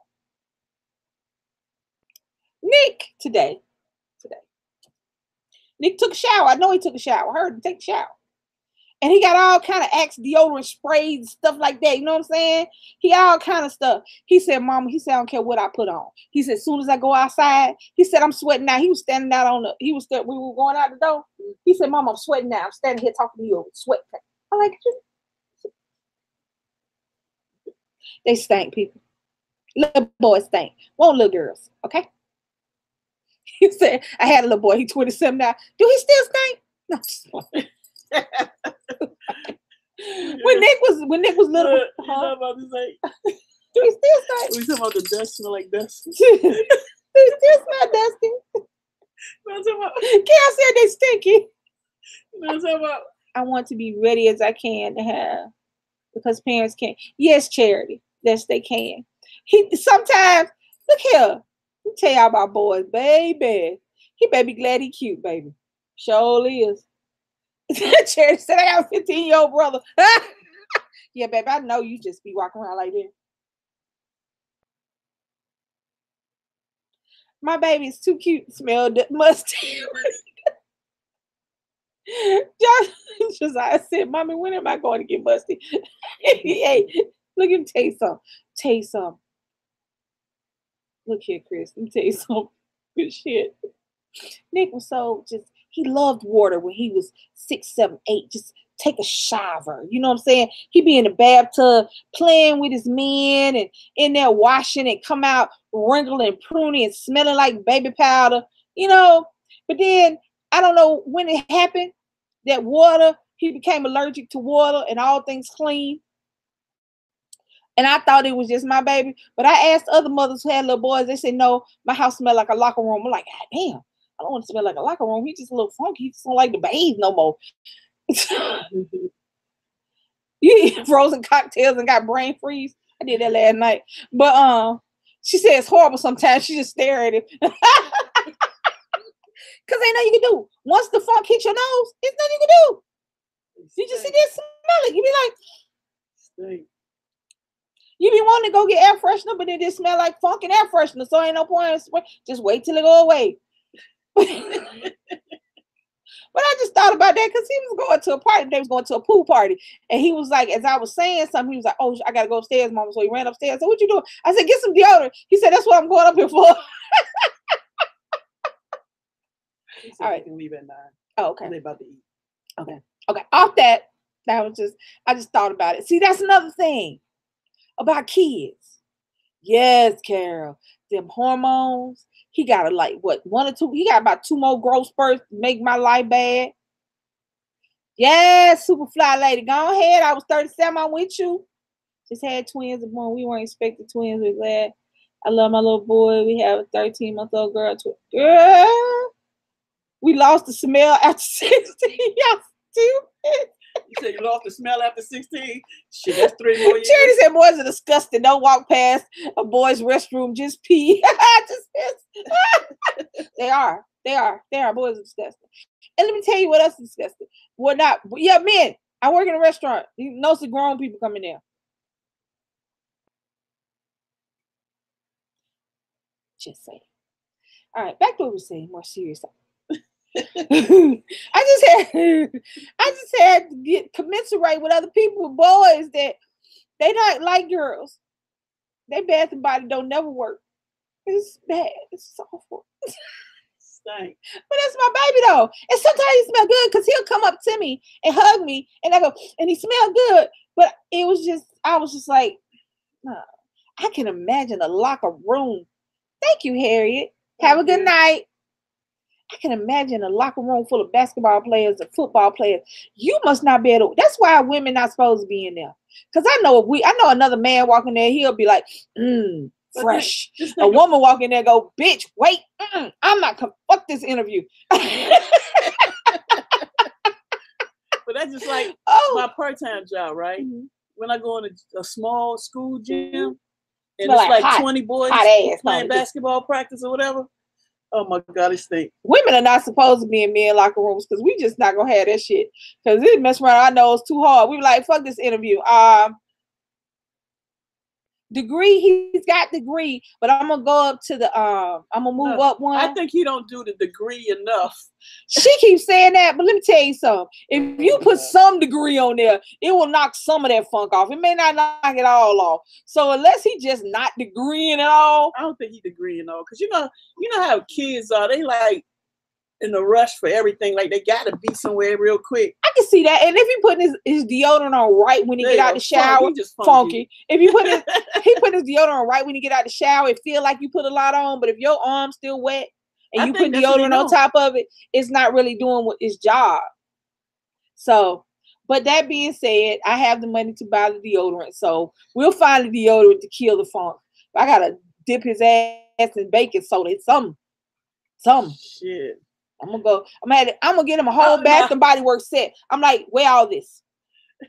Nick today. Nick took a shower. I know he took a shower. I heard him take a shower. And he got all kind of Axe deodorant sprays and stuff like that. You know what I'm saying? He all kind of stuff. He said, Mama, he said, I don't care what I put on. He said, as soon as I go outside, he said, I'm sweating now. He was standing out on the, we were going out the door. He said, Mama, I'm sweating now. I'm standing here talking to you over sweat. I'm like, they stank, people. Little boys stink. Won't little girls, okay? He said, I had a little boy. He's 27 now. Do he still stink? No, just when Nick was little, you know about this, like, do he still stink? We talking about the dust smell like dust. Do he still smell dusty? No, talking about. Cal said they stinky. No, talking about. I want to be ready as I can to have, because parents can't. Yes, Charity. Yes, they can. Sometimes, look here. Let me tell y'all about boys, baby. He better be glad he cute, baby. Surely is. Charity said, I got a 15-year-old brother. Yeah, baby, I know you just be walking around like that. My baby is too cute to smell musty. Just I said, Mommy, when am I going to get musty? Hey, look at me tell you something. Tell you something. Look here, Chris. Let me tell you some good shit. Nick was so just, he loved water when he was 6, 7, 8. Just take a shower. You know what I'm saying? He be in the bathtub playing with his men and in there washing and come out wrinkled and pruny and smelling like baby powder, you know. But then, I don't know when it happened, that water, he became allergic to water and all things clean. And I thought it was just my baby. But I asked other mothers who had little boys. They said, no, my house smelled like a locker room. I'm like, God damn, I don't want to smell like a locker room. He just a little funky. He just don't like to bathe no more. You eat frozen cocktails and got brain freeze. I did that last night. But she said it's horrible sometimes. She just stare at it. Because ain't nothing you can do. Once the funk hit your nose, there's nothing you can do. You just sit there and smell it. You be like, you be wanting to go get air freshener, but it just smell like funk and air freshener. So ain't no point. Just wait till it go away. But I just thought thought about that because he was going to a party. They was going to a pool party. And he was like, as I was saying something, he was like, oh, I got to go upstairs, Mama. So he ran upstairs. I said, what you doing? I said, get some deodorant. He said, that's what I'm going up here for. He said, all right. You can leave at 9. Oh, okay. They're about to eat. Okay. Okay. Off that was just, I just thought about it. See, that's another thing about kids. Yes, Carol. Them hormones. He got like what, 1 or 2? He got about 2 more growth spurts to make my life bad. Yes, super fly lady. Go ahead. I was 37. I'm with you. Just had twins and born. We weren't expecting twins. We're glad. I love my little boy. We have a 13-month-old girl. Girl. We lost the smell after 16. Y'all stupid. You said you lost the smell after 16? Shit, that's 3 more years. Charity said boys are disgusting. Don't walk past a boy's restroom. Just pee. Just piss. They are. Boys are disgusting. And let me tell you what else is disgusting. What not? Yeah, men. I work in a restaurant. You know some grown people coming there. Just saying. All right, back to what we were saying. More serious. I just had to get commensurate with other people, with boys that they not like girls. They bath and body don't never work. It's bad. It's awful. Stank. But that's my baby though. And sometimes he smell good because he'll come up to me and hug me and I go, and he smelled good. But it was just, I was just like, I can imagine a locker room. Thank you, Harriet. Have a good night. I can imagine a locker room full of basketball players and football players. You must not be able to. That's why women not supposed to be in there. Because I know another man walking there, he'll be like, fresh. A woman walking there go, bitch, wait, I'm not, fuck this interview. But that's just like my part-time job, right? Mm-hmm. When I go in a small school gym, and it's like hot, 20 boys playing basketball practice or whatever. Oh my God, it stinks. Women are not supposed to be in men locker rooms because we just not gonna have that shit. Because this mess around our nose too hard. We be like, fuck this interview. Degree, he's got degree, but I'm gonna go up to the I'm gonna move up one. I think he don't do the degree enough. She keeps saying that, but let me tell you something. If you put some degree on there, it will knock some of that funk off. It may not knock it all off. So unless he just not degreeing at all, I don't think he degreeing all. Because you know how kids are. They like in a rush for everything. Like they gotta be somewhere real quick. I can see that. And if he putting his deodorant on right when he get out the shower, funky. If you put he put his deodorant on right when he get out the shower, it feel like you put a lot on. But if your arm's still wet and you put deodorant on top of it, it's not really doing what its job. So, but that being said, I have the money to buy the deodorant, so we'll find the deodorant to kill the funk. I gotta dip his ass in baking soda. It's some shit. I'm gonna get him a whole Bath and Body Works set. I'm like, where all this?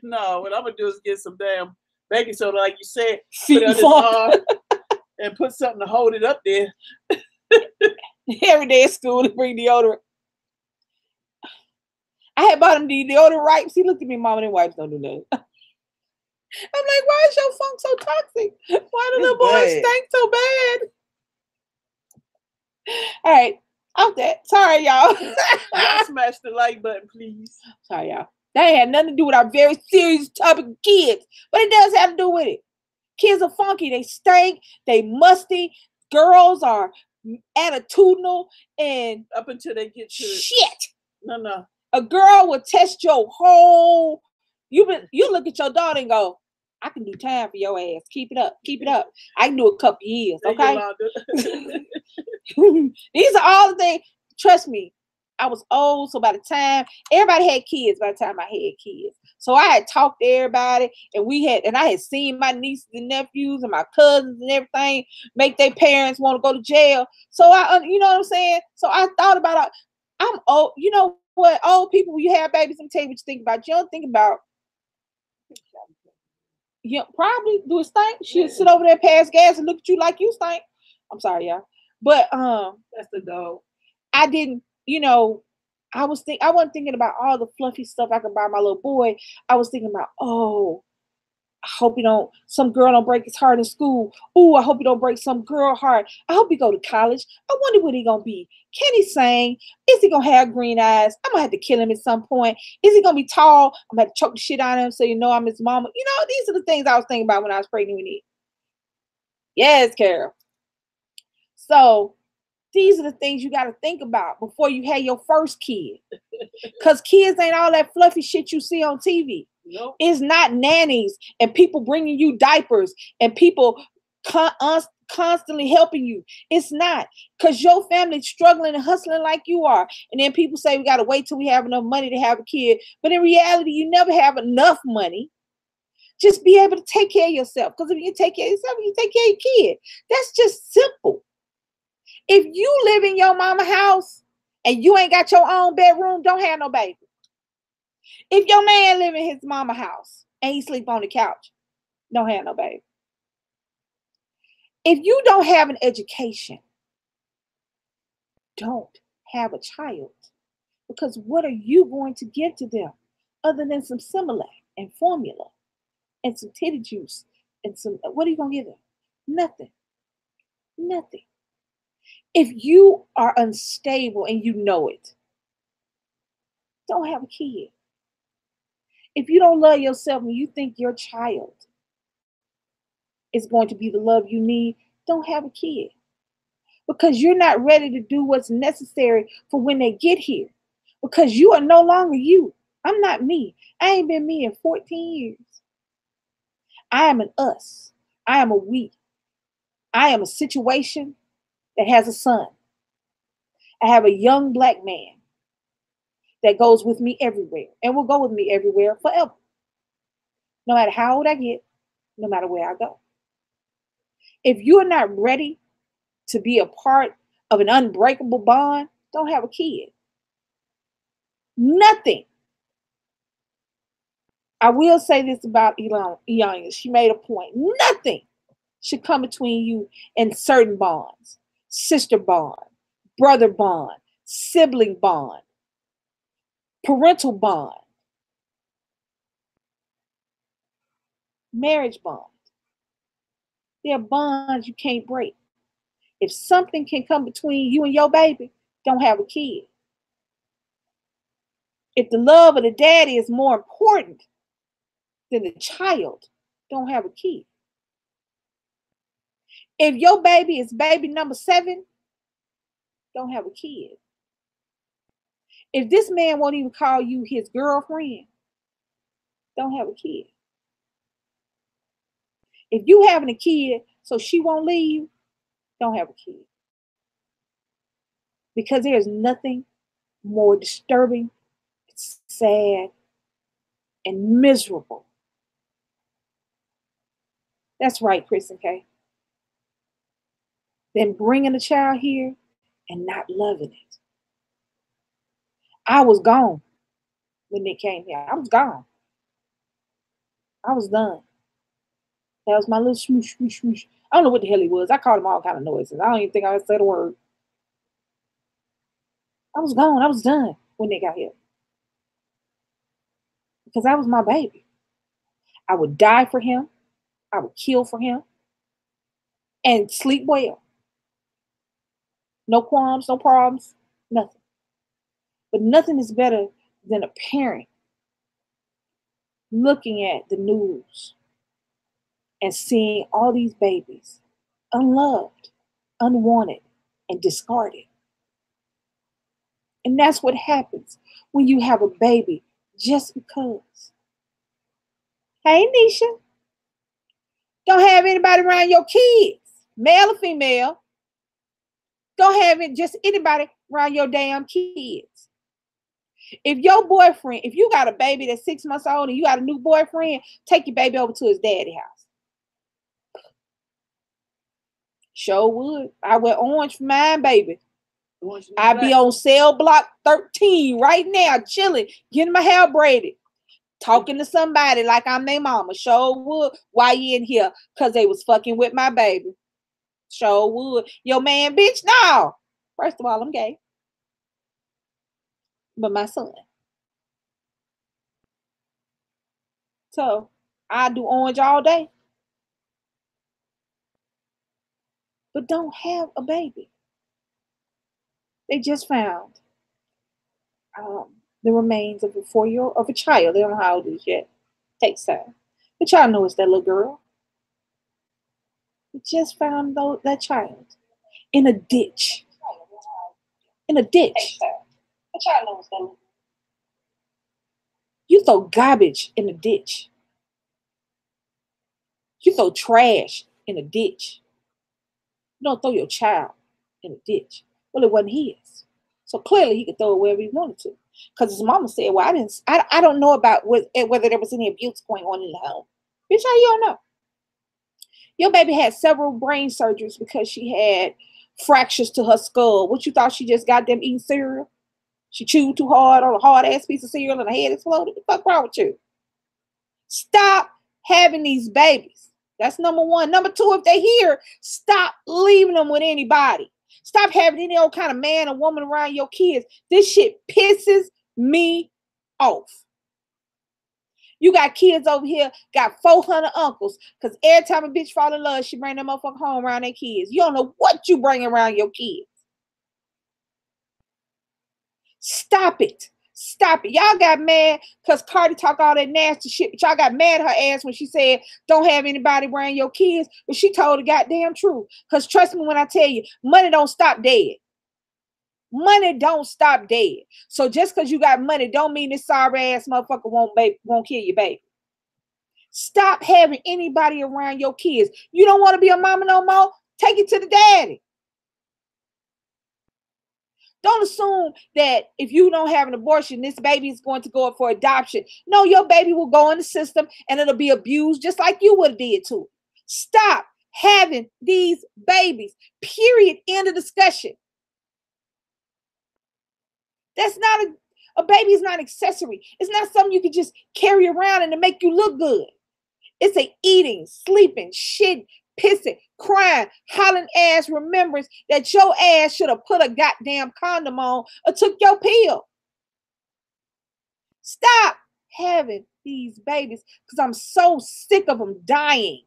No, what I'm gonna do is get some damn baking soda, like you said, put it on his arm and put something to hold it up there. Every day at school to bring deodorant. I had bought him the deodorant wipes. He looked at me, Mama, them wipes don't do nothing. I'm like, why is your funk so toxic? Why do little boys stink so bad? All right. Off that. Sorry, y'all. Y'all smash the like button, please. Sorry, y'all. That had nothing to do with our very serious topic of kids, but it does have to do with it. Kids are funky. They stink. They musty. Girls are attitudinal and up until they get to shit. No. A girl will test your whole. You look at your daughter and go, I can do time for your ass. Keep it up. Keep it up. I can do a couple years. Okay. These are all the things. Trust me. I was old, so by the time everybody had kids, by the time I had kids, so I had talked to everybody, and I had seen my nieces and nephews and my cousins and everything make their parents want to go to jail. So you know what I'm saying? So I thought about, I'm old. You know what? Old people, when you have babies, let me tell you what you think about. You don't think about. Yeah, probably do it stink. She'll sit over there, pass gas, and look at you like you stink. I'm sorry, y'all, but that's the dog. I didn't. I wasn't thinking about all the fluffy stuff I could buy my little boy. I was thinking about, I hope you don't, some girl don't break his heart in school. Ooh, I hope you don't break some girl heart. I hope he go to college. I wonder what he gonna be. Can he sing? Is he gonna have green eyes? I'm gonna have to kill him at some point. Is he gonna be tall? I'm gonna have to choke the shit out of him so you know I'm his mama. You know, these are the things I was thinking about when I was pregnant with Nick. Yes, Carol. So these are the things you got to think about before you have your first kid. Because kids ain't all that fluffy shit you see on TV. Nope. It's not nannies and people bringing you diapers and people constantly helping you. It's not. Because your family's struggling and hustling like you are. And then people say we got to wait till we have enough money to have a kid. But in reality, you never have enough money. Just be able to take care of yourself. Because if you take care of yourself, you take care of your kid. That's just simple. If you live in your mama house and you ain't got your own bedroom, don't have no baby. If your man live in his mama house and he sleep on the couch, don't have no baby. If you don't have an education, don't have a child. Because what are you going to give to them other than some Similac and formula and some titty juice and some, what are you going to give them? Nothing. Nothing. If you are unstable and you know it, don't have a kid. If you don't love yourself and you think your child is going to be the love you need, don't have a kid. Because you're not ready to do what's necessary for when they get here. Because you are no longer you. I'm not me. I ain't been me in 14 years. I am an us. I am a we. I am a situation that has a son. I have a young black man that goes with me everywhere and will go with me everywhere forever. No matter how old I get, no matter where I go. If you're not ready to be a part of an unbreakable bond, don't have a kid. Nothing. I will say this about Ianya. She made a point. Nothing should come between you and certain bonds. Sister bond, brother bond, sibling bond, parental bond, marriage bond. There are bonds you can't break. If something can come between you and your baby, don't have a kid. If the love of the daddy is more important than the child, don't have a kid. If your baby is baby number 7, don't have a kid. If this man won't even call you his girlfriend, don't have a kid. If you having a kid so she won't leave, don't have a kid. Because there is nothing more disturbing, sad, and miserable. That's right, Chris and Kay. Than bringing a child here and not loving it. I was gone when they came here. I was gone. I was done. That was my little smoosh, smoosh, smoosh. I don't know what the hell he was. I called him all kind of noises. I don't even think I said a word. I was gone. I was done when they got here. Because that was my baby. I would die for him. I would kill for him. And sleep well. No qualms, no problems, nothing. But nothing is better than a parent looking at the news and seeing all these babies unloved, unwanted, and discarded. And that's what happens when you have a baby just because. Hey, Nisha. Don't have anybody around your kids, male or female. Don't have it just anybody around your damn kids. If your boyfriend, if you got a baby that's 6 months old and you got a new boyfriend, take your baby over to his daddy's house. Sure would. I wear orange for mine, baby. I be on cell block 13 right now, chilling, getting my hair braided, talking to somebody like I'm their mama. Sure would. Why you in here? Because they was fucking with my baby. Sure would. Yo, man, bitch, no. First of all, I'm gay. But my son. So I do orange all day. But don't have a baby. They just found the remains of a 4-year-old, of a child. They don't know how old it is yet. Takes time. But y'all know it's that little girl. We just found that child in a ditch. In a ditch. You throw garbage in a ditch. You throw trash in a ditch. You don't throw your child in a ditch. Well, it wasn't his. So clearly he could throw it wherever he wanted to. Because his mama said, well, I don't know about whether there was any abuse going on in the home. Bitch, how you don't know? Your baby had several brain surgeries because she had fractures to her skull. What you thought she just got them eating cereal? She chewed too hard on a hard-ass piece of cereal and her head exploded? What the fuck wrong with you? Stop having these babies. That's number one. Number two, if they're here, stop leaving them with anybody. Stop having any old kind of man or woman around your kids. This shit pisses me off. You got kids over here, got 400 uncles, because every time a bitch fall in love, she bring that motherfucker home around their kids. You don't know what you bring around your kids. Stop it. Stop it. Y'all got mad because Cardi talk all that nasty shit, but y'all got mad at her ass when she said, don't have anybody around your kids, but she told the goddamn truth. Because trust me when I tell you, money don't stop dead. Money don't stop dead. So just because you got money don't mean this sorry ass motherfucker won't kill your baby. Stop having anybody around your kids. You don't want to be a mama no more? Take it to the daddy. Don't assume that if you don't have an abortion, this baby is going to go up for adoption. No, your baby will go in the system and it'll be abused just like you would have did too. Stop having these babies. Period. End of discussion. That's not a baby is not an accessory. It's not something you can just carry around and to make you look good. It's a eating, sleeping, shit, pissing, crying, hollering ass remembrance that your ass should have put a goddamn condom on or took your pill. Stop having these babies because I'm so sick of them dying.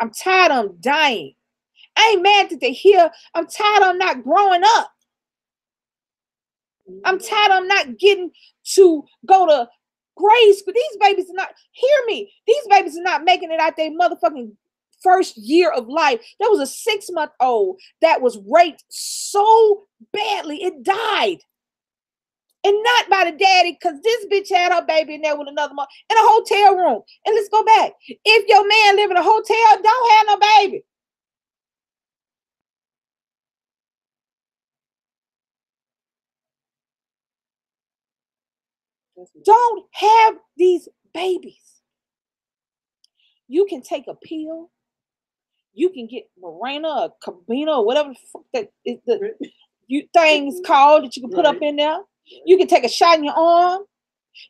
I'm tired of them dying. I ain't mad that they're here. I'm tired of them not growing up. I'm tired of them not getting to go to grade school. These babies are not, hear me, these babies are not making it out their motherfucking first year of life. There was a 6-month-old that was raped so badly it died. And not by the daddy, because this bitch had her baby in there with another mom in a hotel room. And let's go back. If your man live in a hotel, don't have no baby. Don't have these babies. You can take a pill. You can get Mirena or Cabina or whatever the fuck that is the thing's called that you can put up in there. You can take a shot in your arm.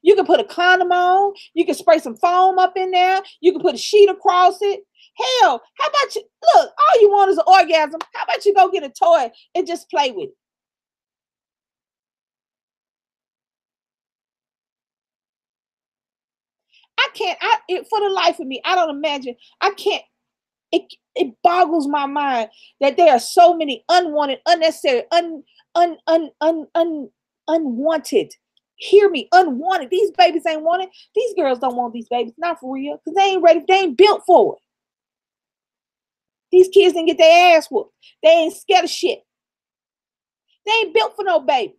You can put a condom on. You can spray some foam up in there. You can put a sheet across it. Hell, how about you, look, all you want is an orgasm. How about you go get a toy and just play with it? I can't, for the life of me, I don't imagine, I can't, it boggles my mind that there are so many unwanted, unnecessary, unwanted. Hear me, unwanted. These babies ain't wanted. These girls don't want these babies, not for real, because they ain't ready. They ain't built for it. These kids didn't get their ass whooped. They ain't scared of shit. They ain't built for no baby.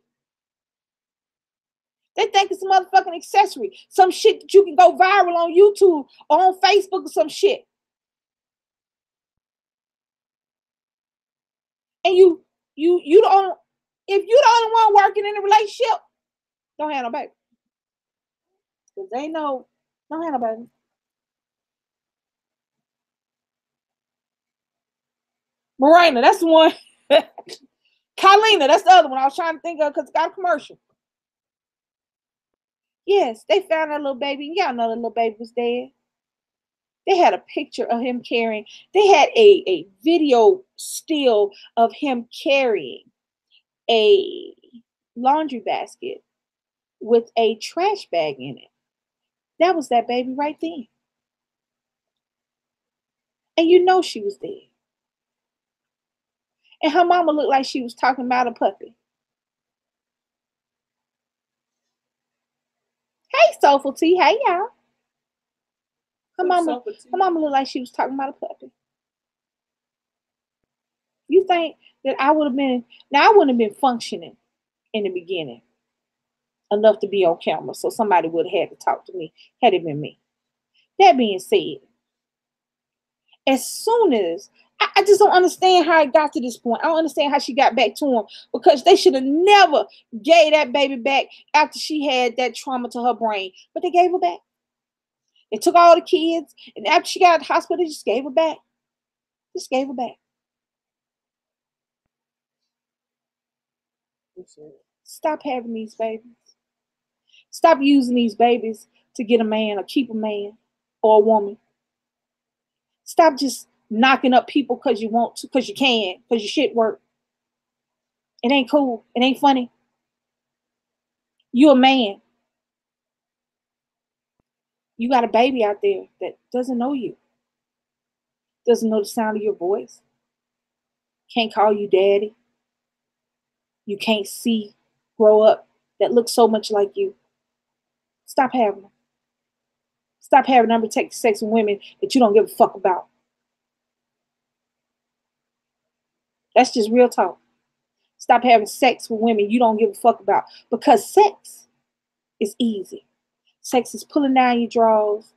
They think it's a motherfucking accessory. Some shit that you can go viral on YouTube or on Facebook or some shit. And you don't, if you the only one working in a relationship, don't have no baby. Because they know, don't have no baby. Mirena, that's the one. Carlina, that's the other one I was trying to think of because it got a commercial. Yes, they found that little baby. Y'all know the little baby was dead. They had a picture of him carrying. They had a video still of him carrying a laundry basket with a trash bag in it. That was that baby right then. And you know she was dead. And her mama looked like she was talking about a puppy. Hey, Soulful T. Hey, y'all. Her mama looked like she was talking about a puppy. You think that I would have been, now I wouldn't have been functioning in the beginning enough to be on camera, so somebody would have had to talk to me had it been me. That being said, as soon as I just don't understand how it got to this point. I don't understand how she got back to him, because they should have never gave that baby back after she had that trauma to her brain. But they gave her back. They took all the kids, and after she got out of the hospital, they just gave her back. Just gave her back. Stop having these babies. Stop using these babies to get a man or keep a man or a woman. Stop just knocking up people because you want to, because you can, because your shit work. It ain't cool. It ain't funny. You a man. You got a baby out there that doesn't know you. Doesn't know the sound of your voice. Can't call you daddy. You can't see, grow up, that looks so much like you. Stop having them. Stop having unprotected sex with women that you don't give a fuck about. That's just real talk. Stop having sex with women you don't give a fuck about, because sex is easy. Sex is pulling down your drawers,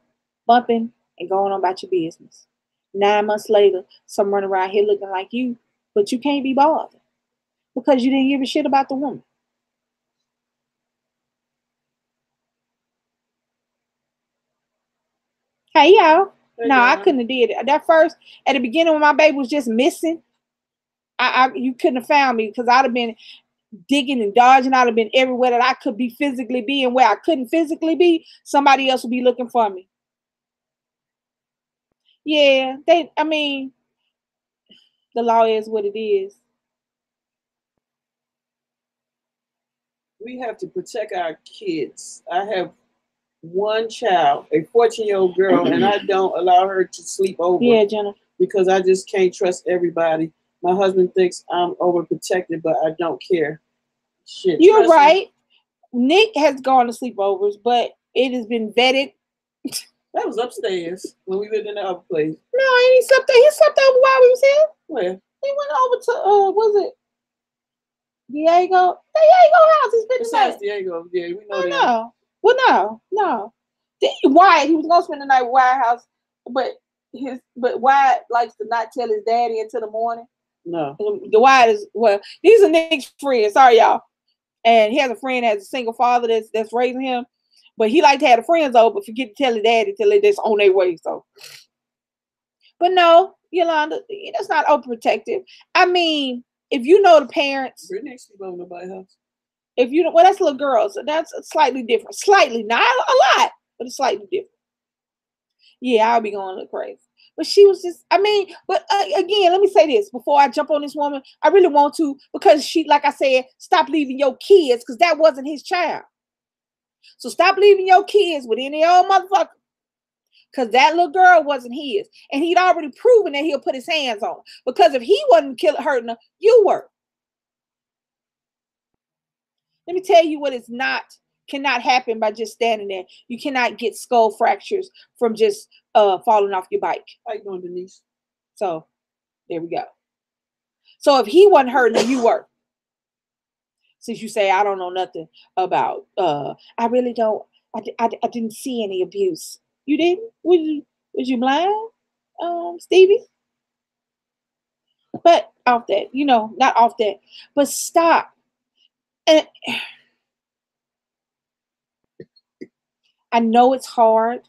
bumping, and going on about your business. 9 months later, some running around here looking like you, but you can't be bothered because you didn't give a shit about the woman. Hey, y'all. No, I couldn't have did it. That first, at the beginning when my baby was just missing, you couldn't have found me, because I'd have been digging and dodging. I'd have been everywhere that I could be physically be, and where I couldn't physically be, somebody else would be looking for me. Yeah, I mean, the law is what it is. We have to protect our kids. I have one child, a 14-year-old girl, and I don't allow her to sleep over. Yeah, Jenna. Because I just can't trust everybody. My husband thinks I'm overprotected, but I don't care. Shit. You're right. Nick has gone to sleepovers, but it has been vetted. That was upstairs when we lived in the other place. No, he slept there. He slept over while we was here. Where? He went over to was it Diego? Diego house. He's been besides Diego. Yeah, we know that. No. Well, no. Wyatt, he was gonna spend the night with Wyatt house, but Wyatt likes to not tell his daddy until the morning. No. The Wyatt is, well, these are Nick's friends. Sorry, y'all. And he has a friend that has a single father that's raising him, but he like to have the friends over, but forget to tell his daddy till they just on their way. So, but no, Yolanda, that's not overprotective. I mean, if you know the parents, Brittany next to nobody's house. If you don't, well, that's little girls, so that's slightly different. Slightly, not a lot, but it's slightly different. Yeah, I'll be going a little crazy. But she was just, I mean, but again, let me say this before I jump on this woman. I really want to, because she, like I said, stop leaving your kids, because that wasn't his child. So stop leaving your kids with any old motherfucker, because that little girl wasn't his. And he'd already proven that he'll put his hands on her. Because if he wasn't hurting her, you were. Let me tell you what is cannot happen by just standing there. You cannot get skull fractures from just falling off your bike. How you doing, Denise? So there we go. So if he wasn't hurting her, you were. Since you say I don't know nothing about, I really don't. I didn't see any abuse. You didn't? Was you blind, Stevie? But off that, not off that. But stop. And I know it's hard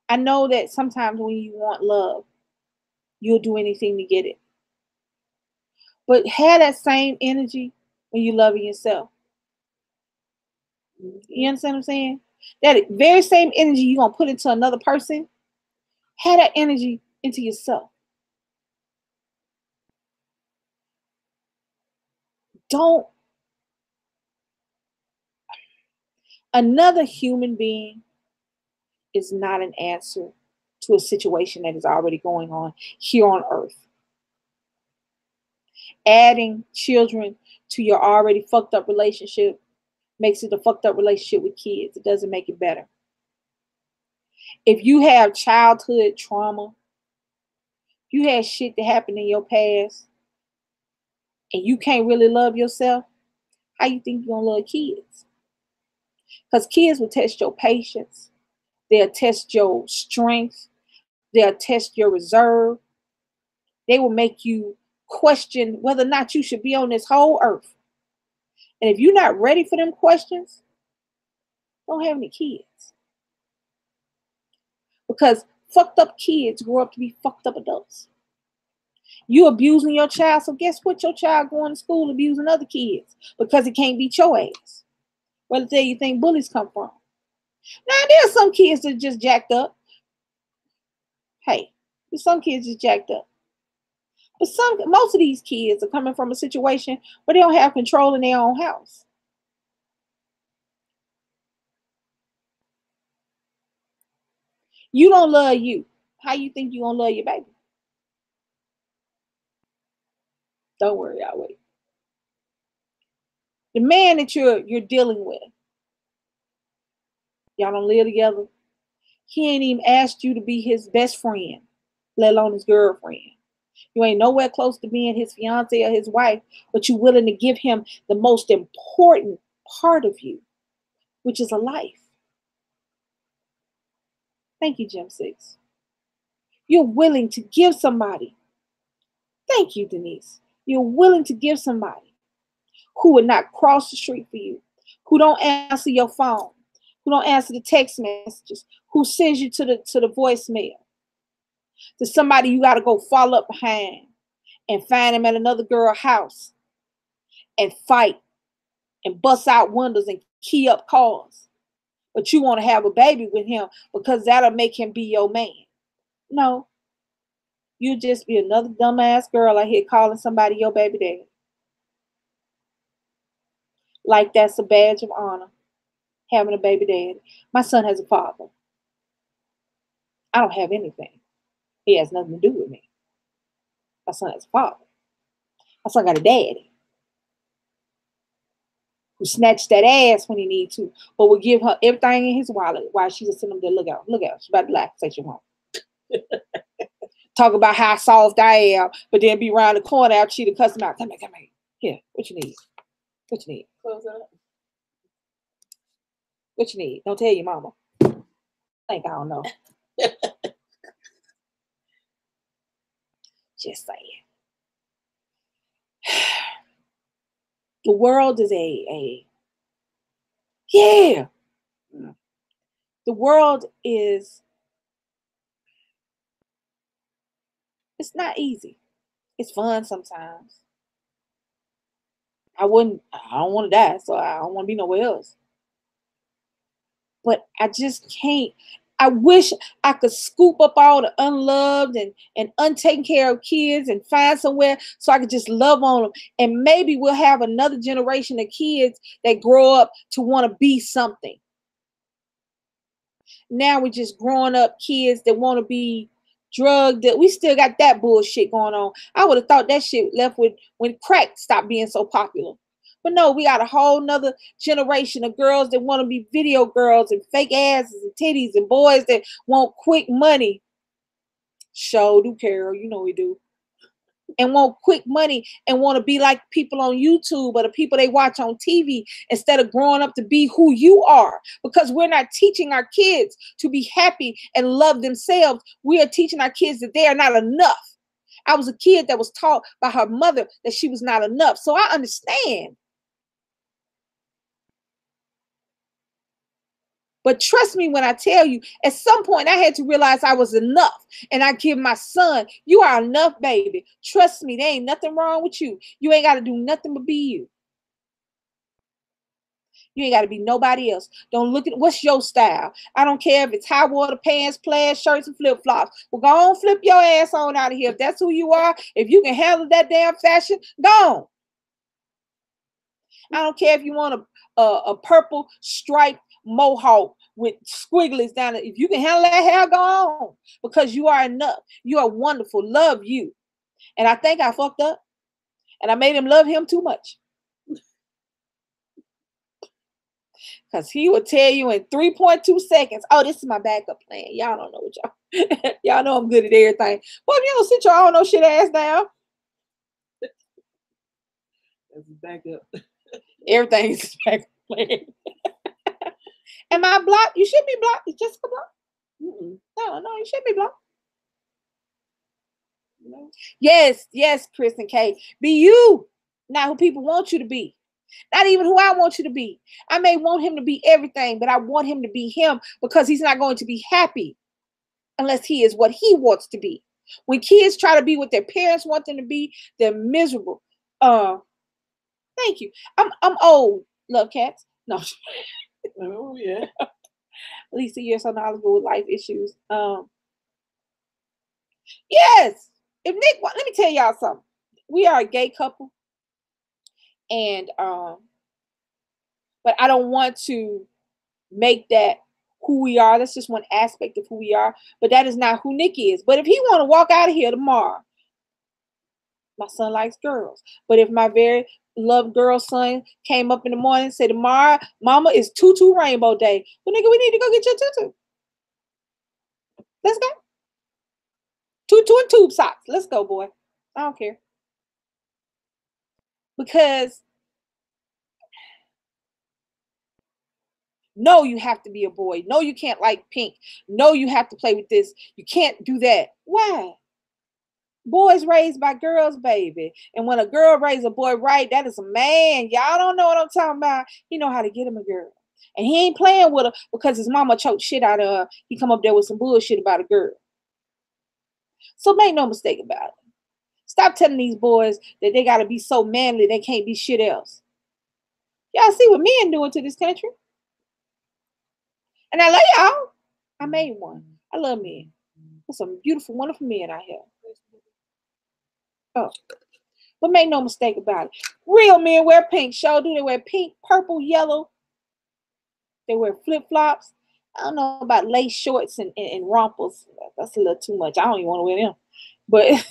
I know that sometimes when you want love, you'll do anything to get it. But have that same energy when you love yourself. You understand what I'm saying? That very same energy you're going to put into another person, have that energy into yourself. Another human being is not an answer to a situation that is already going on here on earth. Adding children to your already fucked up relationship makes it a fucked up relationship with kids. It doesn't make it better. If you have childhood trauma, you had shit that happened in your past, and you can't really love yourself, how you think you're gonna love kids? Because kids will test your patience, they'll test your strength, they'll test your reserve. They will make you question whether or not you should be on this whole earth. And if you're not ready for them questions, don't have any kids. Because fucked up kids grow up to be fucked up adults. You abusing your child, so guess what? Your child going to school abusing other kids because it can't beat your ass. Where the hell you think bullies come from? Now, there are some kids that just jacked up. Hey, there's some kids just jacked up. But most of these kids are coming from a situation where they don't have control in their own house. You don't love you. How you think you gonna love your baby? Don't worry, I'll wait. The man that you're dealing with, y'all don't live together. He ain't even asked you to be his best friend, let alone his girlfriend. You ain't nowhere close to being his fiance or his wife, but you're willing to give him the most important part of you, which is a life. Thank you, Gem 6. You're willing to give somebody. Thank you, Denise. You're willing to give somebody who would not cross the street for you, who don't answer your phone, who don't answer the text messages, who sends you to the voicemail, to somebody you got to go follow up behind and find him at another girl's house and fight and bust out windows and key up cars. But you want to have a baby with him because that'll make him be your man. No. You just be another dumbass girl out here calling somebody your baby daddy. Like that's a badge of honor, having a baby daddy. My son has a father. I don't have anything. He has nothing to do with me. My son has a father. My son got a daddy who snatched that ass when he need to, but will give her everything in his wallet while she's just sitting there. Look out, she's about to laugh, say she won't. Talk about how soft I am, but then be around the corner after she the customer out. Come here. Here, what you need? What you need? Close up. What you need? Don't tell your mama. I don't know. Just saying. The world is yeah. The world is, it's not easy. It's fun sometimes. I don't want to die, so I don't want to be nowhere else. But I just can't. I wish I could scoop up all the unloved and untaken care of kids and find somewhere so I could just love on them. And maybe we'll have another generation of kids that grow up to want to be something. Now we're just growing up kids that want to be drugged. We still got that bullshit going on. I would have thought that shit left with when crack stopped being so popular. But no, we got a whole nother generation of girls that want to be video girls and fake asses and titties and boys that want quick money. Sure do, Carol. You know we do. And want quick money and want to be like people on YouTube or the people they watch on TV instead of growing up to be who you are. Because we're not teaching our kids to be happy and love themselves. We are teaching our kids that they are not enough. I was a kid that was taught by her mother that she was not enough. So I understand. But trust me when I tell you, at some point I had to realize I was enough. And I give my son, you are enough, baby. Trust me, there ain't nothing wrong with you. You ain't got to do nothing but be you. You ain't got to be nobody else. Don't look at what's your style. I don't care if it's high water pants, plaid shirts, and flip-flops. Well, go on, flip your ass on out of here. If that's who you are, if you can handle that damn fashion, go on. I don't care if you want a purple striped mohawk with squigglies down it. If you can handle that hair, go on, because you are enough. You are wonderful. Love you. And I think I fucked up, and I made him love him too much. Because he would tell you in 3.2 seconds, oh, this is my backup plan. Y'all don't know what y'all. Y'all know I'm good at everything. Well, if you don't sit your own no shit ass down. That's his backup. Everything is his backup plan. Am I blocked? You should be blocked. Is Jessica blocked? No, you should be blocked. No. Yes, Chris and Kay. Be you, not who people want you to be. Not even who I want you to be. I may want him to be everything, but I want him to be him, because he's not going to be happy unless he is what he wants to be. When kids try to be what their parents want them to be, they're miserable. Thank you. I'm old, love cats. No. Oh yeah. Lisa, you're so knowledgeable with life issues. Yes. If Nick, let me tell y'all something. We are a gay couple. And but I don't want to make that who we are. That's just one aspect of who we are. But that is not who Nick is. But if he want to walk out of here tomorrow, my son likes girls. But if my very loved girl son came up in the morning and said, tomorrow, mama, is tutu rainbow day. Well, nigga, we need to go get your tutu. Let's go. Tutu and tube socks. Let's go, boy. I don't care. Because no, you have to be a boy. No, you can't like pink. No, you have to play with this. You can't do that. Why? Boys raised by girls, baby. And when a girl raised a boy right, that is a man. Y'all don't know what I'm talking about. He know how to get him a girl. And he ain't playing with her because his mama choked shit out of her. He come up there with some bullshit about a girl. So make no mistake about it. Stop telling these boys that they got to be so manly they can't be shit else. Y'all see what men doing to this country? And I love y'all. I made one. I love men. There's some beautiful, wonderful men out here. Oh, but make no mistake about it. Real men wear pink. Sure do. They wear pink, purple, yellow. They wear flip-flops. I don't know about lace shorts and rompers. That's a little too much. I don't even want to wear them. But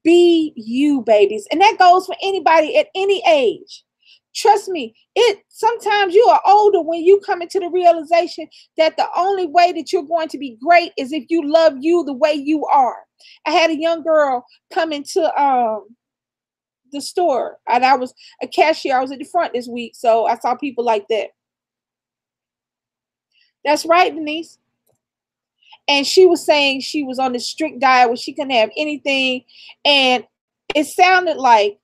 be you, babies. And that goes for anybody at any age. Trust me, sometimes you are older when you come into the realization that the only way that you're going to be great is if you love you the way you are. I had a young girl come into the store, and I was a cashier. I was at the front this week, so I saw people like that. That's right, Denise. And she was saying she was on this strict diet where she couldn't have anything, and it sounded like,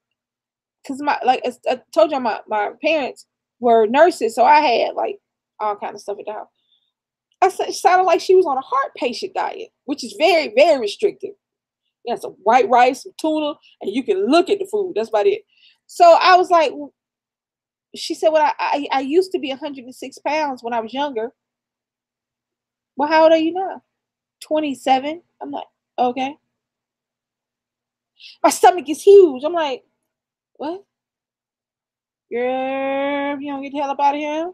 because I told you, my parents were nurses, so I had like all kind of stuff at the house. It sounded like she was on a heart patient diet, which is very, very restrictive. You got some white rice, some tuna, and you can look at the food. That's about it. So I was like, she said, well, I used to be 106 pounds when I was younger. Well, how old are you now? 27. I'm like, okay. My stomach is huge. I'm like, what? Girl, you don't get the hell up out of here.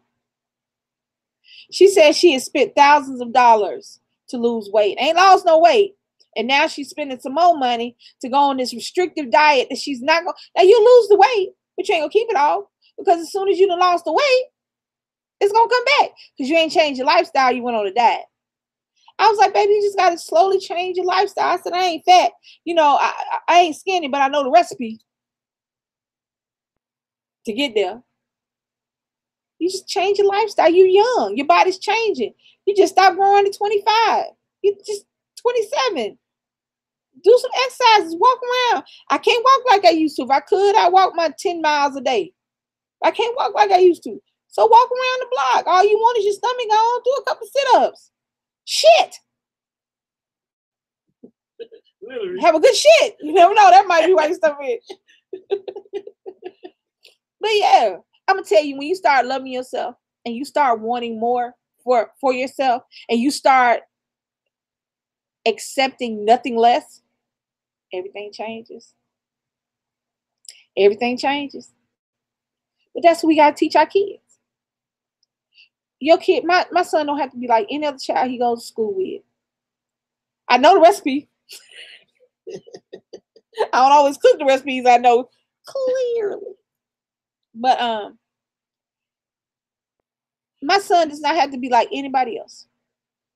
She said she has spent thousands of dollars to lose weight. Ain't lost no weight. And now she's spending some more money to go on this restrictive diet that she's not going to. Now you lose the weight, but you ain't going to keep it all. Because as soon as you done lost the weight, it's going to come back. Because you ain't changed your lifestyle. You went on a diet. I was like, baby, you just got to slowly change your lifestyle. I said, I ain't fat. You know, I ain't skinny, but I know the recipe to get there. You just change your lifestyle. You're young. Your body's changing. You just stop growing at 25. You just 27. Do some exercises. Walk around. I can't walk like I used to. If I could, I'd walk my 10 miles a day. I can't walk like I used to. So walk around the block. All you want is your stomach on. Do a couple sit-ups. Shit. Literally. Have a good shit. You never know. That might be why your stomach is. But yeah, I'm going to tell you, when you start loving yourself and you start wanting more for yourself and you start accepting nothing less, everything changes. Everything changes. But that's what we got to teach our kids. Your kid, my son don't have to be like any other child he goes to school with. I know the recipe. I don't always cook the recipes I know clearly. But my son does not have to be like anybody else.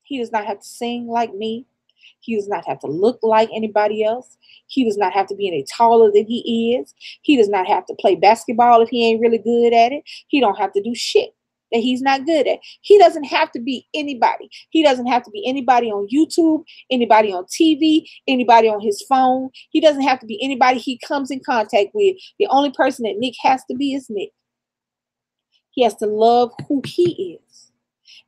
He does not have to sing like me. He does not have to look like anybody else. He does not have to be any taller than he is. He does not have to play basketball if he ain't really good at it. He don't have to do shit that he's not good at. He doesn't have to be anybody. He doesn't have to be anybody on YouTube, anybody on TV, anybody on his phone. He doesn't have to be anybody he comes in contact with. The only person that Nick has to be is Nick. He has to love who he is.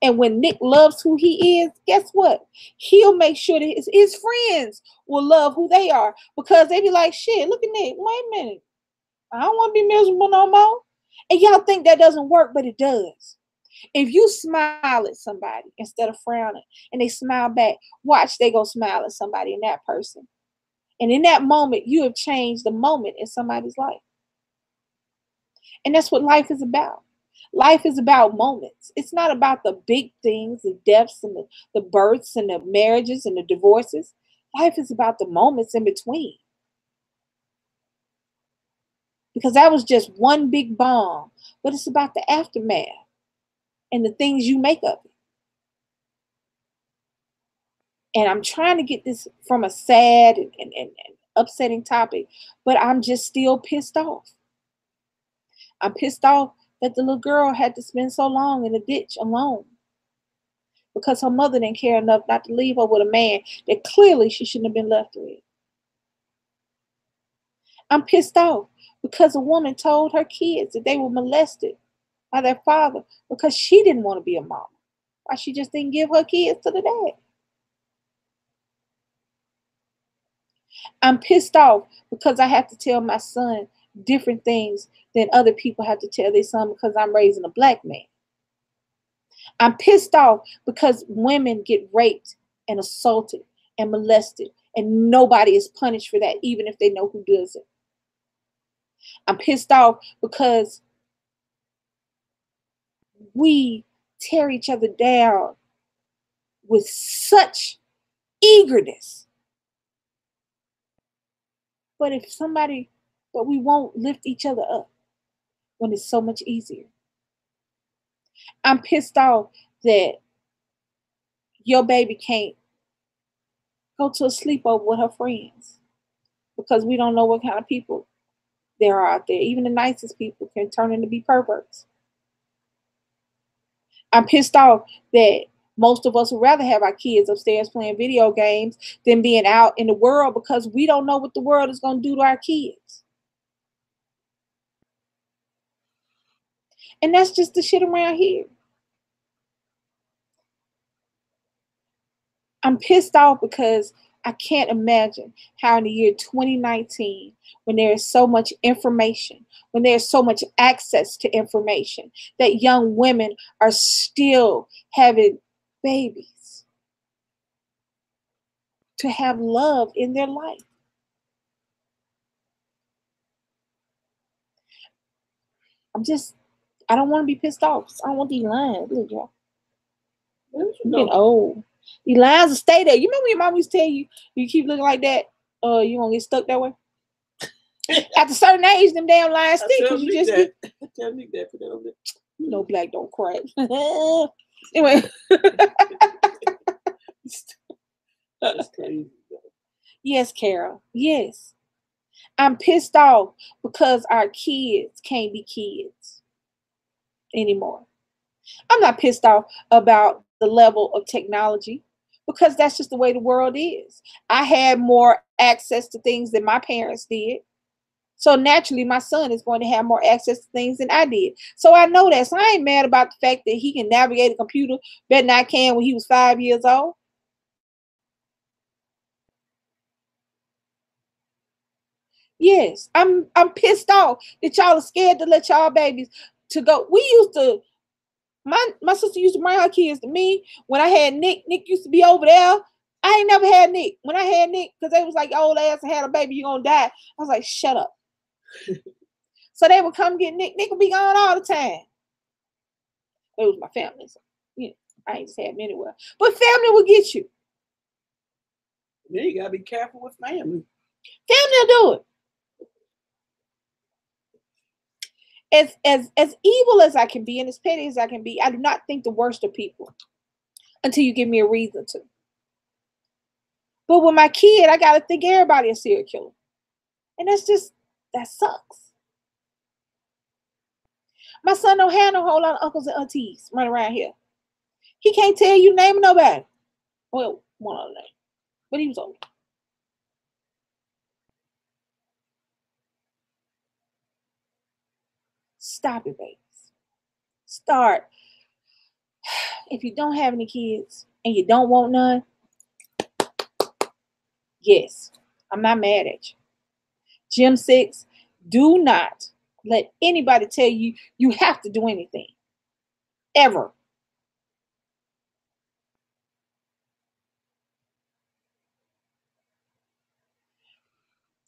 And when Nick loves who he is, guess what? He'll make sure that his friends will love who they are, because they be like, shit, look at Nick. Wait a minute. I don't want to be miserable no more. And y'all think that doesn't work, but it does. If you smile at somebody instead of frowning and they smile back, watch they go smile at somebody in that person. And in that moment, you have changed the moment in somebody's life. And that's what life is about. Life is about moments. It's not about the big things, the deaths and the births and the marriages and the divorces. Life is about the moments in between. Because that was just one big bomb. But it's about the aftermath and the things you make of it. And I'm trying to get this from a sad and upsetting topic, but I'm just still pissed off. I'm pissed off that the little girl had to spend so long in the ditch alone because her mother didn't care enough not to leave her with a man that clearly she shouldn't have been left with. I'm pissed off because a woman told her kids that they were molested by their father because she didn't want to be a mama. Why she just didn't give her kids to the dad. I'm pissed off because I have to tell my son different things than other people have to tell their son because I'm raising a black man. I'm pissed off because women get raped and assaulted and molested and nobody is punished for that, even if they know who does it. I'm pissed off because we tear each other down with such eagerness. But we won't lift each other up when it's so much easier. I'm pissed off that your baby can't go to a sleepover with her friends because we don't know what kind of people there are out there. Even the nicest people can turn into be perverts. I'm pissed off that most of us would rather have our kids upstairs playing video games than being out in the world because we don't know what the world is going to do to our kids. And that's just the shit around here. I'm pissed off because I can't imagine how in the year 2019, when there is so much information, when there's so much access to information, that young women are still having babies to have love in their life. I don't want to be pissed off. I don't want these lines. Look, y'all. I'm getting old. These lines will stay there. You remember when your mom used to tell you, you keep looking like that, you're going to get stuck that way? At a certain age, them damn lines stick. Because you just get... Tell me that. Put that on there. You know black don't crack. Anyway. That's crazy. Yes, Carol. Yes. I'm pissed off because our kids can't be kids anymore. I'm not pissed off about the level of technology because that's just the way the world is. I had more access to things than my parents did. So naturally, my son is going to have more access to things than I did. So I know that. So I ain't mad about the fact that he can navigate a computer better than I can when he was 5 years old. Yes, I'm pissed off that y'all are scared to let y'all babies to go. We used to, my sister used to bring her kids to me. When I had Nick used to be over there. I ain't never had Nick. When I had Nick, because they was like, old ass and had a baby, you gonna die. I was like, shut up. So they would come get Nick. Nick would be gone all the time. It was my family. So, you know, I ain't just had them anywhere. But family will get you. Then you gotta be careful with family. Family will do it. As evil as I can be and as petty as I can be, I do not think the worst of people until you give me a reason to. But with my kid, I gotta think everybody a serial killer. And that sucks. My son don't have no whole lot of uncles and aunties running around here. He can't tell you name of nobody. Well, one other name. But he was old. Stop it, babies. Start. If you don't have any kids and you don't want none, yes, I'm not mad at you. Gym 6, do not let anybody tell you you have to do anything. Ever.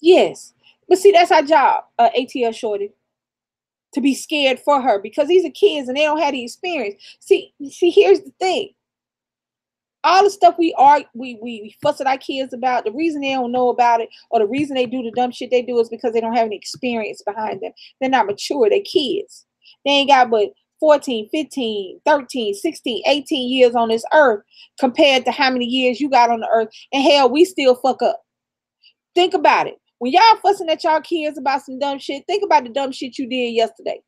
Yes. But see, that's our job, ATL Shorty. To be scared for her because these are kids and they don't have the experience. See, here's the thing. All the stuff we fuss at our kids about, the reason they don't know about it or the reason they do the dumb shit they do is because they don't have any experience behind them. They're not mature. They're kids. They ain't got but 14, 15, 13, 16, 18 years on this earth compared to how many years you got on the earth. And hell, we still fuck up. Think about it. When y'all fussing at y'all kids about some dumb shit, think about the dumb shit you did yesterday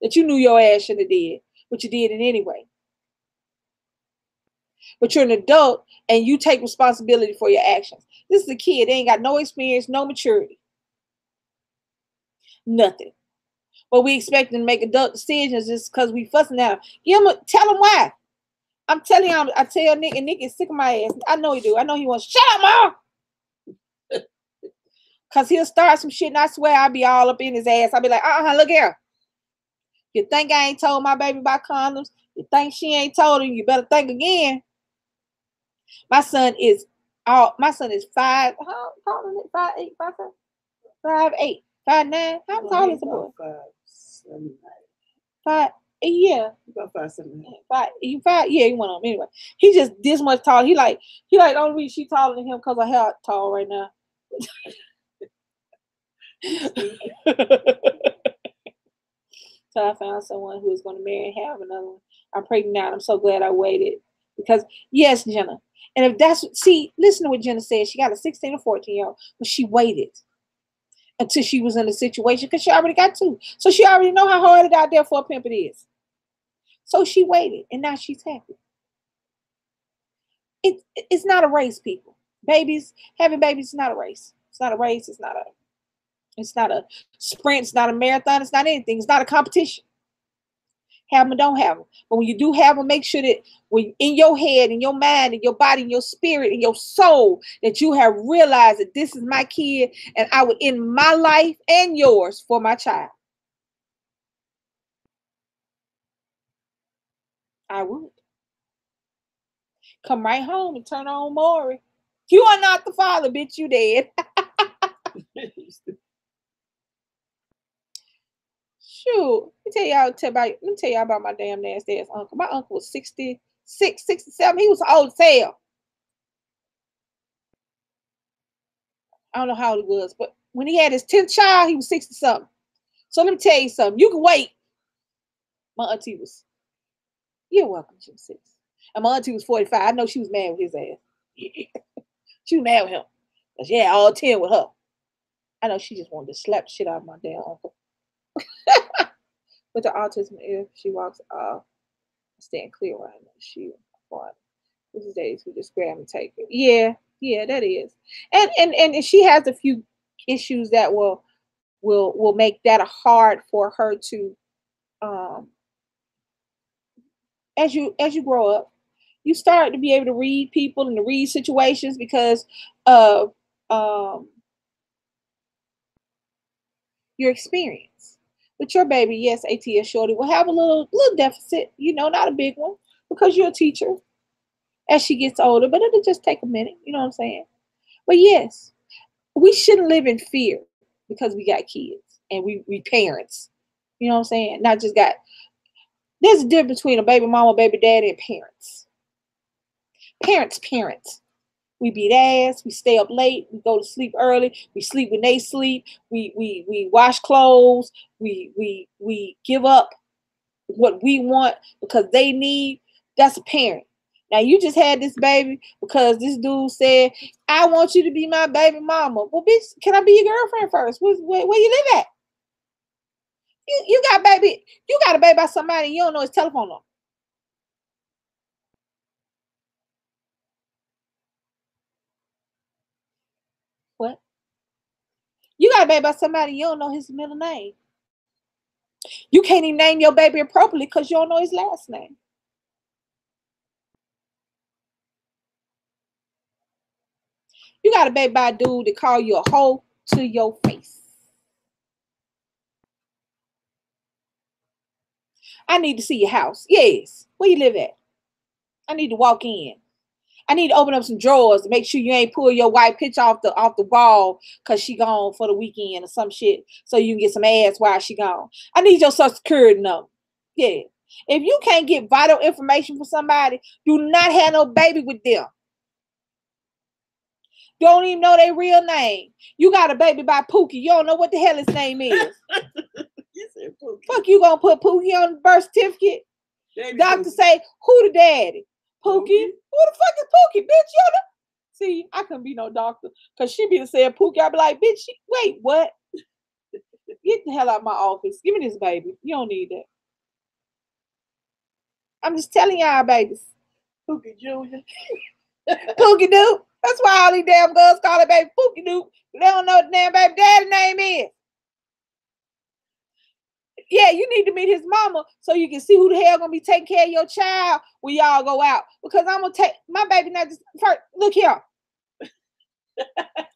that you knew your ass should have did, but you did it anyway. But you're an adult and you take responsibility for your actions. This is a kid. They ain't got no experience, no maturity. Nothing. But we expect them to make adult decisions just because we fussing at them. Tell them why. I'm telling you, I tell Nick, and Nick is sick of my ass. I know he do. I know he wants, shut up, Mom. Because he'll start some shit and I swear I'll be all up in his ass. I'll be like, look here. You think I ain't told my baby about condoms? You think she ain't told him? You better think again. My son is 5, how tall is it? 5'8", 5'7", 5'8", 5'9". How tall is the boy? 5'7", 5, yeah. About 5'7". 5, yeah, he went on anyway. He just this much tall. He like the only reason she taller than him because her hair tall right now. So I found someone who is going to marry and have another one. I'm pregnant now. I'm so glad I waited. Because, yes, Jenna. And if that's, see, listen to what Jenna said. She got a 16 or 14-year-old, but she waited until she was in a situation because she already got 2. So she already know how hard it out there for a pimp it is. So she waited, and now she's happy. It's not a race, people. Having babies is not a race. It's not a race. It's not a sprint. It's not a marathon. It's not anything. It's not a competition. Have them or don't have them. But when you do have them, make sure that when in your head, in your mind, in your body, in your spirit, in your soul, that you have realized that this is my kid and I would end my life and yours for my child. I would. Come right home and turn on Maury. You are not the father, bitch. You dead. Shoot, let me tell y'all about my damn nasty ass uncle. My uncle was 66, 67. He was old as hell. I don't know how old he was, but when he had his 10th child, he was 60-something. So let me tell you something. You can wait. My auntie was, you're welcome, Jim 6. And my auntie was 45. I know she was mad with his ass. She was mad with him. Because yeah, all 10 with her. I know she just wanted to slap the shit out of my damn uncle. With the autism, if she walks stand clear right now. She this is days who just grab and take it. Yeah, that is. And she has a few issues that will make that hard for her to as you grow up, you start to be able to read people and to read situations because of your experience. With your baby, yes, ATS Shorty will have a little deficit, not a big one, because you're a teacher as she gets older, but it'll just take a minute, you know what I'm saying? But yes, we shouldn't live in fear because we got kids. and we parents. You know what I'm saying? Not just got. There's a difference between a baby mama, baby daddy, and parents. Parents. We beat ass. We stay up late. We go to sleep early. We sleep when they sleep. We wash clothes. We give up what we want because they need. That's a parent. Now you just had this baby because this dude said, "I want you to be my baby mama." Well, bitch, can I be your girlfriend first? Where you live at? You got a baby by somebody and you don't know his telephone number. What? You got a baby by somebody and you don't know his middle name. You can't even name your baby appropriately because you don't know his last name. You got a baby by a dude that call you a hoe to your face. I need to see your house. Yes. Where you live at? I need to walk in. I need to open up some drawers to make sure you ain't pull your white picture off the wall because she gone for the weekend or some shit so you can get some ass while she gone. I need your social security number. Yeah. If you can't get vital information from somebody, do not have no baby with them. Don't even know their real name. You got a baby by Pookie. You don't know what the hell his name is. You said Pookie. Fuck, you gonna put Pookie on the birth certificate? Baby Doctor Pookie. say, who the daddy? Pookie? Pookie. Who the fuck is Pookie? Bitch, you know. See, I couldn't be no doctor. Because she be saying Pookie. I'd be like, bitch, wait, what? Get the hell out of my office. Give me this baby. You don't need that. I'm just telling y'all, babies. Pookie Jr. Pookie Dude. That's why all these damn girls call it baby Pookie Dude. They don't know what the damn baby daddy name is. Yeah, you need to meet his mama so you can see who the hell gonna be taking care of your child when y'all go out. Because I'm gonna take my baby not just first. Look here.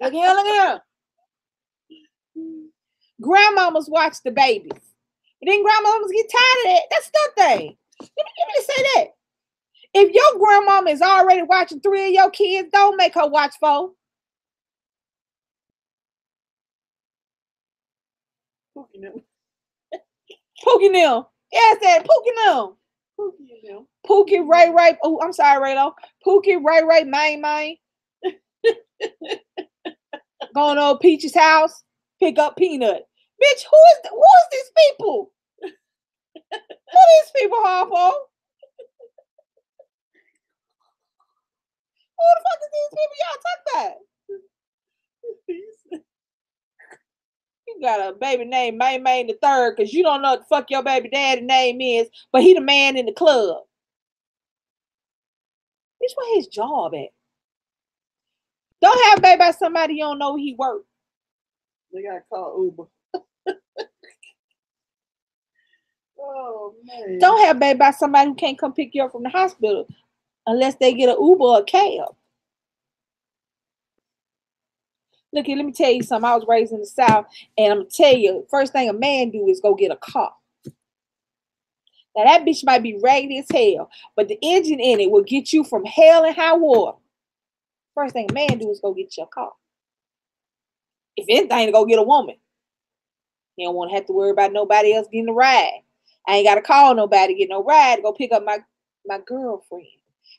Look here. Grandmamas watch the babies. But then grandmamas get tired of that. That's their thing. Let me say that. If your grandmama is already watching 3 of your kids, don't make her watch 4. Pookie them. Pookie them. Yes, that Pookie them. Pookie them. Pookie Ray. Oh, I'm sorry, Raylo. Pookie Ray Main. Going to Peach's house, pick up Peanut. Bitch, who is these people? Who these people, Harpo? Who the fuck is these people y'all talking about? You got a baby named Main the third because you don't know what the fuck your baby daddy name is, but he the man in the club. Bitch, where his job at? Don't have a baby by somebody you don't know he work. They got to call Uber. Oh, man. Don't have a baby by somebody who can't come pick you up from the hospital unless they get an Uber or a cab. Look here, let me tell you something. I was raised in the South, and I'm going to tell you, first thing a man do is go get a car. Now, that bitch might be raggedy as hell, but the engine in it will get you from hell and high water. First thing a man do is go get your car. If anything, to go get a woman. You don't want to have to worry about nobody else getting a ride. I ain't got to call nobody to get no ride to go pick up my girlfriend.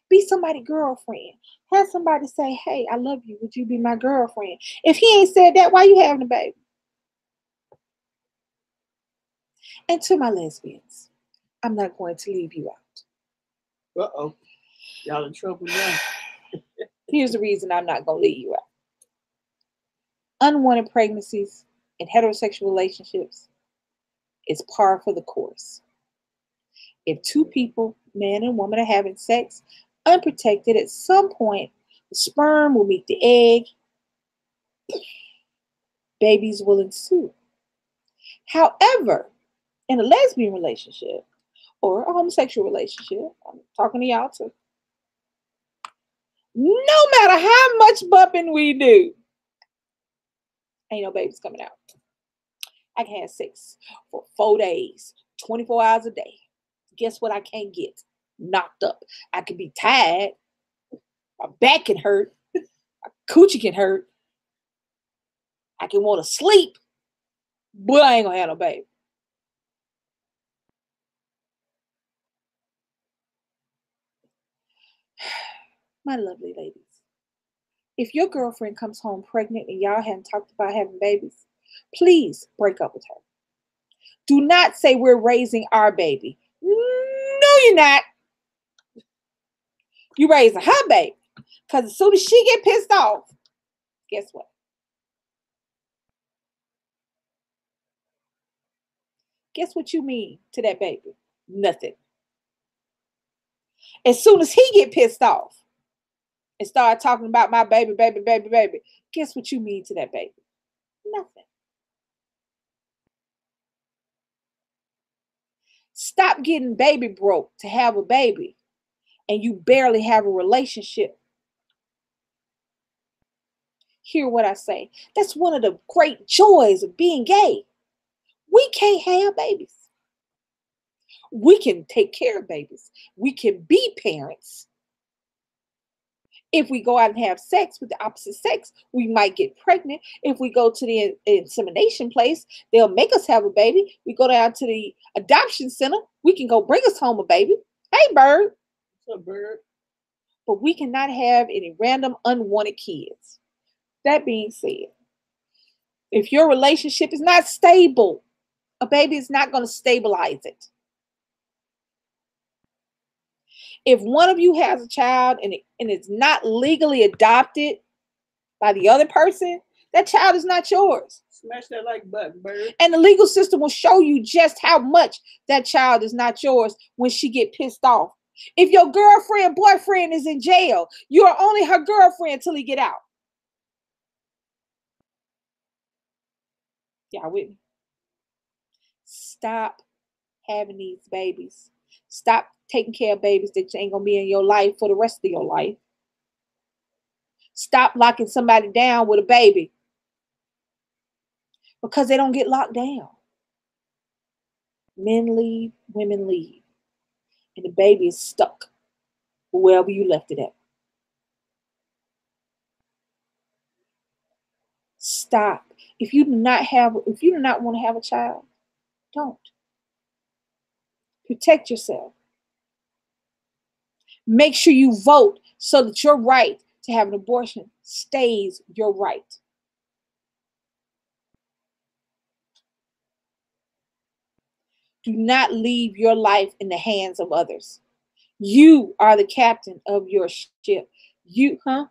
Be somebody's girlfriend. Have somebody say, hey, I love you. Would you be my girlfriend? If he ain't said that, why you having a baby? And to my lesbians, I'm not going to leave you out. Uh-oh. Y'all in trouble now. Here's the reason I'm not going to leave you out. Unwanted pregnancies in heterosexual relationships is par for the course. If 2 people, man and woman, are having sex unprotected, at some point, the sperm will meet the egg. Babies will ensue. However, in a lesbian relationship or a homosexual relationship, I'm talking to y'all too, no matter how much bumping we do, ain't no babies coming out. I can have sex for 4 days, 24 hours a day. Guess what I can't get? Knocked up. I can be tired. My back can hurt. My coochie can hurt. I can want to sleep. but I ain't gonna have no baby. My lovely ladies, if your girlfriend comes home pregnant and y'all haven't talked about having babies, please break up with her. Do not say we're raising our baby. No, you're not. You're raising her baby. Because as soon as she get pissed off, guess what? Guess what you mean to that baby? Nothing. As soon as he get pissed off and start talking about my baby, guess what you mean to that baby? Nothing. Stop getting baby broke to have a baby and you barely have a relationship. Hear what I say. That's one of the great joys of being gay. We can't have babies. We can take care of babies. We can be parents. If we go out and have sex with the opposite sex, we might get pregnant. If we go to the insemination place, they'll make us have a baby. We go down to the adoption center, we can go bring us home a baby. Hey, bird. What's up, bird? But we cannot have any random unwanted kids. That being said, if your relationship is not stable, a baby is not going to stabilize it. If one of you has a child and it's not legally adopted by the other person, that child is not yours. Smash that like button, bird. And the legal system will show you just how much that child is not yours when she get pissed off. If your girlfriend, boyfriend is in jail, you are only her girlfriend till he get out. Y'all with me? Stop having these babies. Stop taking care of babies that ain't gonna be in your life for the rest of your life. Stop locking somebody down with a baby because they don't get locked down. Men leave, women leave, and the baby is stuck wherever you left it at. Stop. If you do not want to have a child, don't. Protect yourself. Make sure you vote so that your right to have an abortion stays your right. Do not leave your life in the hands of others. You are the captain of your ship.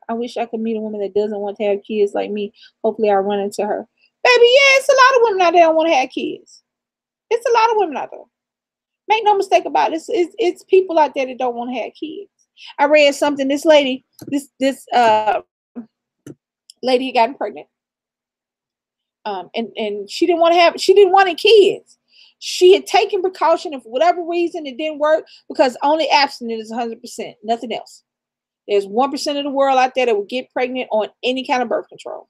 I wish I could meet a woman that doesn't want to have kids like me. Hopefully I'll run into her. Baby, yeah, it's a lot of women out there that don't want to have kids. It's a lot of women out there. Make no mistake about it. It's people out there that don't want to have kids. I read something. This lady, this lady had gotten pregnant. And she didn't want any kids. She had taken precaution, and for whatever reason it didn't work, because only abstinence is 100%, nothing else. There's 1% of the world out there that will get pregnant on any kind of birth control.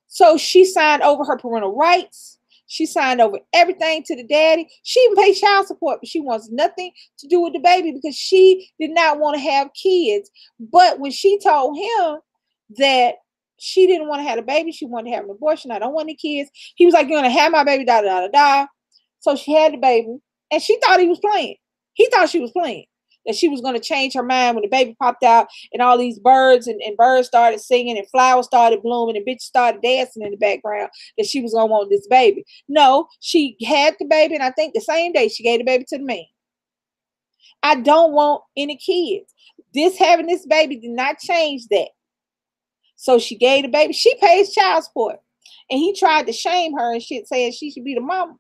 So she signed over her parental rights. She signed over everything to the daddy. She even paid child support, but she wants nothing to do with the baby because she did not want to have kids. But when she told him that she didn't want to have a baby, she wanted to have an abortion, I don't want any kids, he was like, you're going to have my baby, da, da, da, da. So she had the baby, and she thought he was playing. He thought she was playing, that she was going to change her mind when the baby popped out and all these birds and birds started singing and flowers started blooming and bitches started dancing in the background, that she was going to want this baby. No, she had the baby, and I think the same day she gave the baby to the man. I don't want any kids. Having this baby did not change that. So she gave the baby. She pays child support. And he tried to shame her and shit, saying she should be the mama.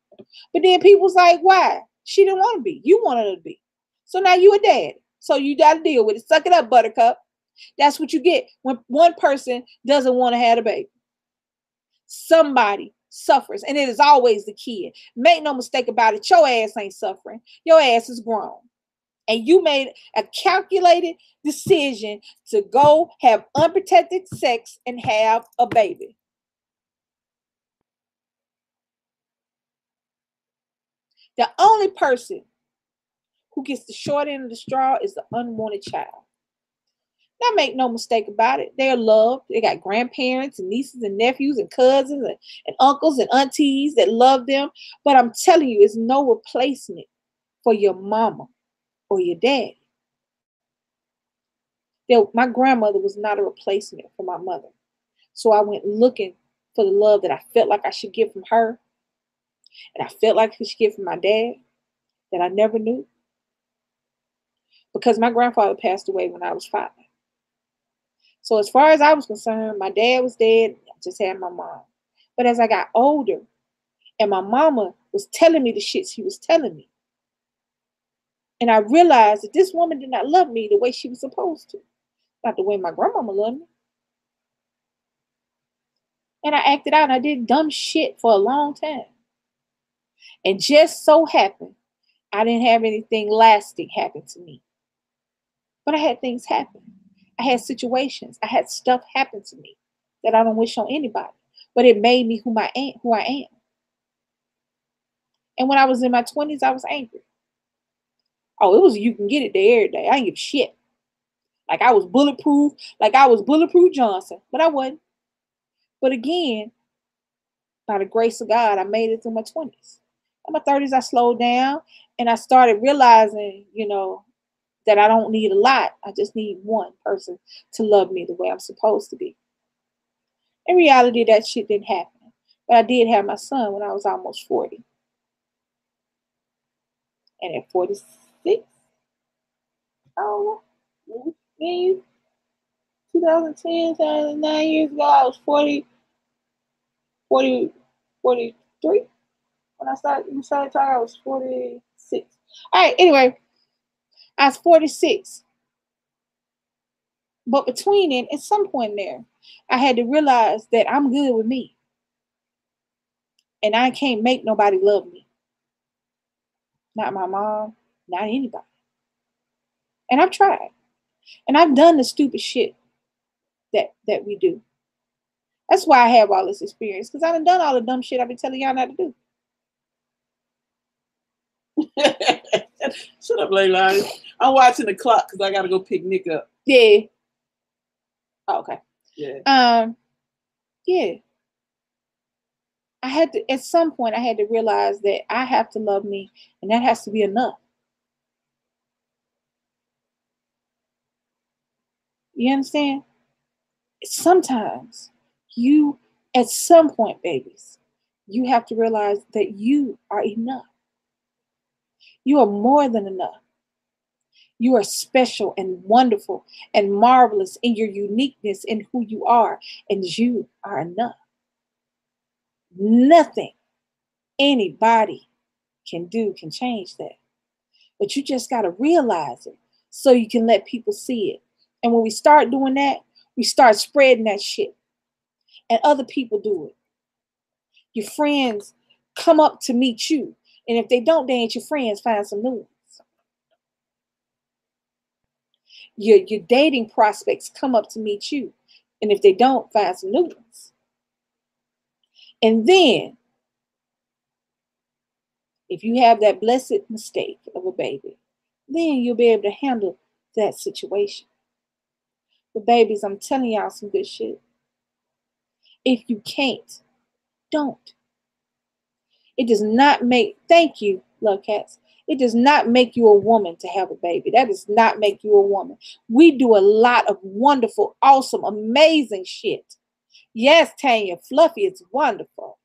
But then people was like, why? She didn't want to be. You wanted her to be. So now you a daddy. So you got to deal with it. Suck it up, buttercup. That's what you get when one person doesn't want to have a baby. Somebody suffers. And it is always the kid. Make no mistake about it. Your ass ain't suffering. Your ass is grown. And you made a calculated decision to go have unprotected sex and have a baby. The only person who gets the short end of the straw is the unwanted child. Now, make no mistake about it. They're loved. They got grandparents and nieces and nephews and cousins and uncles and aunties that love them. But I'm telling you, it's no replacement for your mama or your daddy. My grandmother was not a replacement for my mother. So I went looking for the love that I felt like I should get from her. And I felt like I should get from my dad that I never knew. Because my grandfather passed away when I was 5. So as far as I was concerned, my dad was dead. I just had my mom. But as I got older and my mama was telling me the shit she was telling me, and I realized that this woman did not love me the way she was supposed to. Not the way my grandmama loved me. And I acted out and I did dumb shit for a long time. And just so happened, I didn't have anything lasting happen to me. But I had things happen. I had situations. I had stuff happen to me that I don't wish on anybody. But it made me who I am. And when I was in my 20s, I was angry. Oh, it was you can get it there every day. I didn't give a shit. Like I was bulletproof. Like I was bulletproof Johnson. But I wasn't. But again, by the grace of God, I made it through my 20s. In my 30s, I slowed down. And I started realizing, that I don't need a lot. I just need one person to love me the way I'm supposed to be. In reality, that shit didn't happen. But I did have my son when I was almost 40. And at 46, oh, maybe 2010, 9 years ago, I was 43. When I started talking, I was 46. All right, anyway, I was 46. But between it, at some point there, I had to realize that I'm good with me. And I can't make nobody love me. Not my mom, not anybody. And I've tried. And I've done the stupid shit that we do. That's why I have all this experience. Because I've done all the dumb shit I've been telling y'all not to do. Shut up, Leilani. I'm watching the clock because I got to go pick Nick up. Yeah. Oh, okay. Yeah. Yeah. At some point, I had to realize that I have to love me, and that has to be enough. You understand? Sometimes at some point, babies, you have to realize that you are enough. You are more than enough. You are special and wonderful and marvelous in your uniqueness in who you are, and you are enough. Nothing anybody can change that. But you just got to realize it so you can let people see it. And when we start doing that, we start spreading that shit. And other people do it. Your friends come up to meet you. And if they don't, they ain't your friends. Find some new ones. Your dating prospects come up to meet you. And if they don't, find some new ones. And then, if you have that blessed mistake of a baby, then you'll be able to handle that situation. But babies, I'm telling y'all some good shit. If you can't, don't. It does not make, thank you, love cats. It does not make you a woman to have a baby. That does not make you a woman. We do a lot of wonderful, awesome, amazing shit. Yes, Tanya, Fluffy, it's wonderful.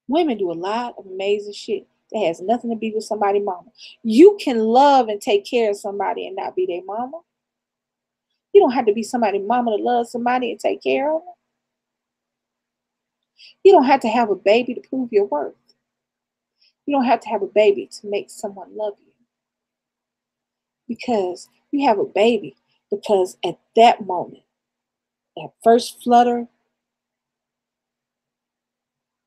Women do a lot of amazing shit that has nothing to do with somebody's mama. You can love and take care of somebody and not be their mama. You don't have to be somebody's mama to love somebody and take care of them. You don't have to have a baby to prove your worth. You don't have to have a baby to make someone love you. Because you have a baby because at that moment, that first flutter,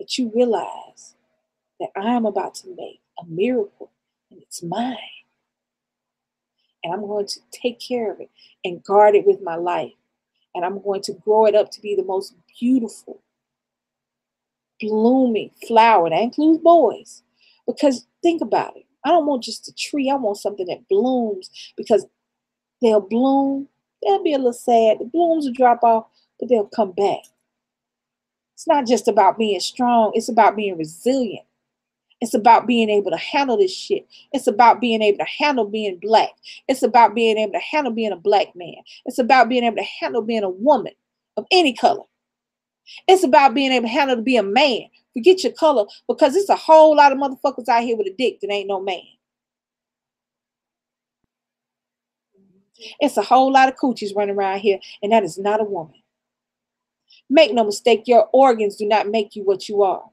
that you realize that I am about to make a miracle and it's mine. And I'm going to take care of it and guard it with my life. And I'm going to grow it up to be the most beautiful, blooming flower. That includes boys. Because think about it. I don't want just a tree. I want something that blooms because They'll bloom. They'll be a little sad. The blooms will drop off, but they'll come back. It's not just about being strong. It's about being resilient. It's about being able to handle this shit. It's about being able to handle being black. It's about being able to handle being a black man. It's about being able to handle being a woman of any color. It's about being able to handle to be a man. Forget your color, because it's a whole lot of motherfuckers out here with a dick that ain't no man. It's a whole lot of coochies running around here, and that is not a woman. Make no mistake, your organs do not make you what you are.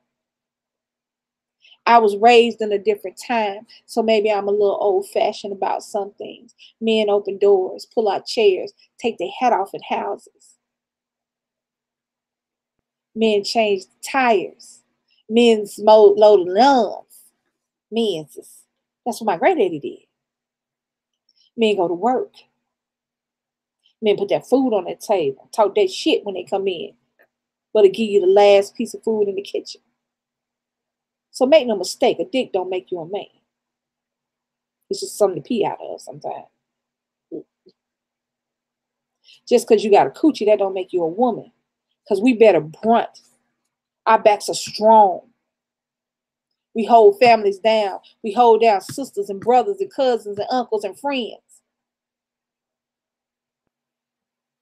I was raised in a different time, so maybe I'm a little old-fashioned about some things. Men open doors, pull out chairs, take their hat off at houses. Men change tires. Men load the lungs. Men's. That's what my granddaddy did. Men go to work. Men put that food on their table. Talk that shit when they come in. But it give you the last piece of food in the kitchen. So make no mistake, a dick don't make you a man. It's just something to pee out of sometimes. Just because you got a coochie, that don't make you a woman. Because we better brunt. Our backs are strong. We hold families down. We hold down sisters and brothers and cousins and uncles and friends.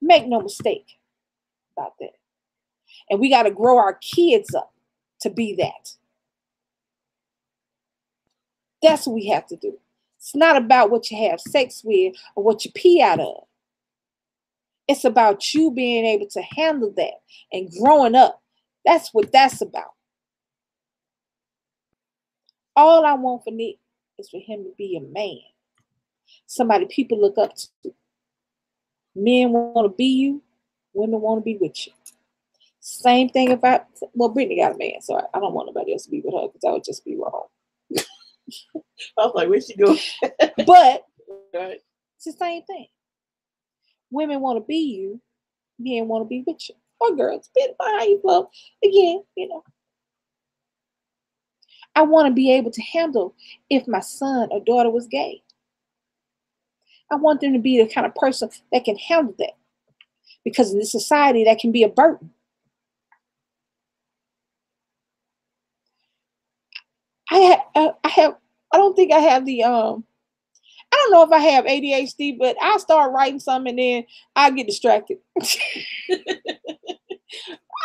Make no mistake about that. And we got to grow our kids up to be that. That's what we have to do. It's not about what you have sex with or what you pee out of. It's about you being able to handle that and growing up. That's what that's about. All I want for Nick is for him to be a man. Somebody people look up to. Men want to be you. Women want to be with you. Same thing about, well, Brittany got a man, so I don't want nobody else to be with her because that would just be wrong. I was like, where's she going? But Right. it's the same thing. Women want to be you. Men want to be with you. Or girls, depending on how you flow. Again, you know. I want to be able to handle if my son or daughter was gay. I want them to be the kind of person that can handle that. Because in this society, that can be a burden. I don't think I have the, I don't know if I have ADHD, but I'll start writing something and then I'll get distracted.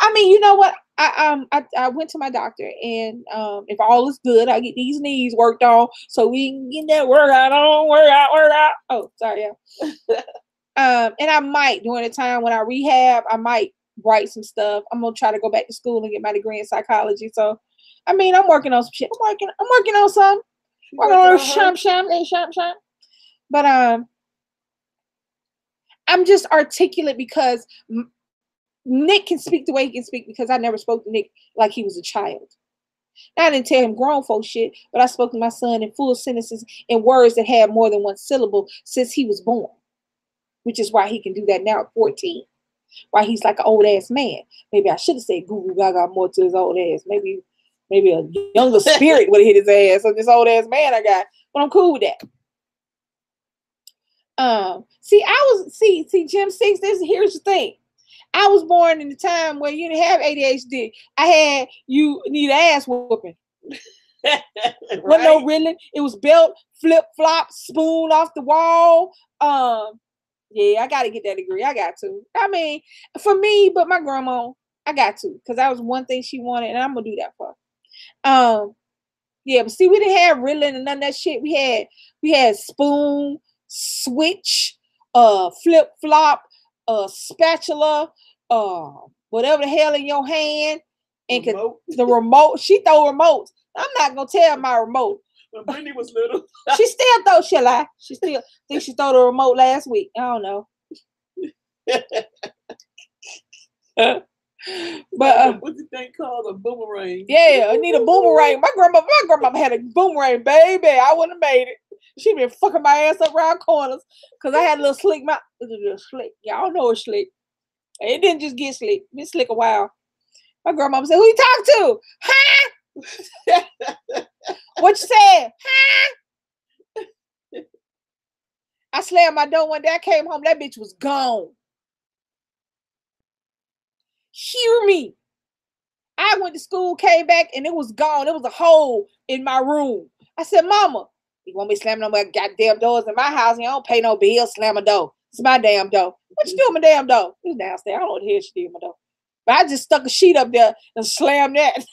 I mean, you know what? I went to my doctor, and if all is good, I get these knees worked on so we can get that workout on, workout. Oh, sorry, yeah. And I might, during the time when I rehab, I might write some stuff. I'm gonna try to go back to school and get my degree in psychology. So, I mean, I'm working on some shit. I'm working on some. Working on sham. But I'm just articulate because Nick can speak the way he can speak because I never spoke to Nick like he was a child. I didn't tell him grown folk shit, but I spoke to my son in full sentences in words that had more than one syllable since he was born, which is why he can do that now at 14. Why he's like an old ass man. Maybe I should have said goo goo gaga more to his old ass. Maybe a younger spirit would have hit his ass. So this old ass man I got, but I'm cool with that. See, Jim 6, here's the thing. I was born in the time where you didn't have ADHD. I had you need an ass whooping. Right? Wasn't no riddling. It was belt, flip, flop, spoon off the wall. Yeah, I got to get that degree. I got to. I mean, for me, but my grandma, I got to, because that was one thing she wanted, and I'm gonna do that for her. Yeah, but see, we didn't have riddling and none of that shit. We had spoon, switch, flip flop, spatula, whatever the hell in your hand, and the remote. She throw remotes. I'm not gonna tell my remote. When Brittany was little, she still throw. Shall I? She still think she threw the remote last week. I don't know. But what's the thing called, a boomerang? Yeah, I need a boomerang. My grandma had a boomerang, baby. I wouldn't have made it. She been fucking my ass up around corners because I had a little slick mouth. A little slick. Y'all know it's slick. It didn't just get slick. It been slick a while. My grandma said, "Who you talk to? Huh? What you said? Huh?" I slammed my door one day. I came home. That bitch was gone. Hear me. I went to school, came back, and it was gone. It was a hole in my room. I said, Mama, you want me slamming no more goddamn doors in my house? You don't pay no bills, slam a door. It's my damn door. What you doing with my damn door? It was downstairs. I don't know what the hell she did with my door. But I just stuck a sheet up there and slammed that.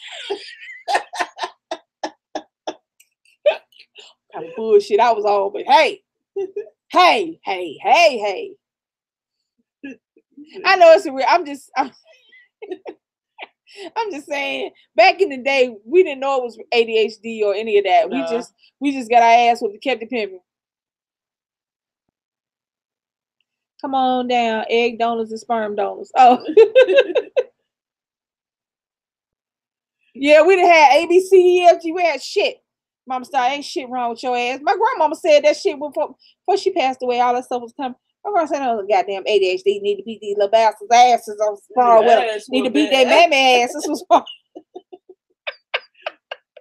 Kind of bullshit I was on, but hey. Hey. I know it's a real, I'm just saying, back in the day, we didn't know it was ADHD or any of that. Nah. We just got our ass whooped, kept it pimping. Come on down, egg donors and sperm donors. Oh. Yeah, we done had A, B, C, D, F, G. We had shit. Mama started, ain't shit wrong with your ass. My grandmama said that shit before she passed away. All that stuff was coming. My grandma said, "Oh, goddamn ADHD need to beat these little bastards' asses on spar with them. Need to beat their mammy asses."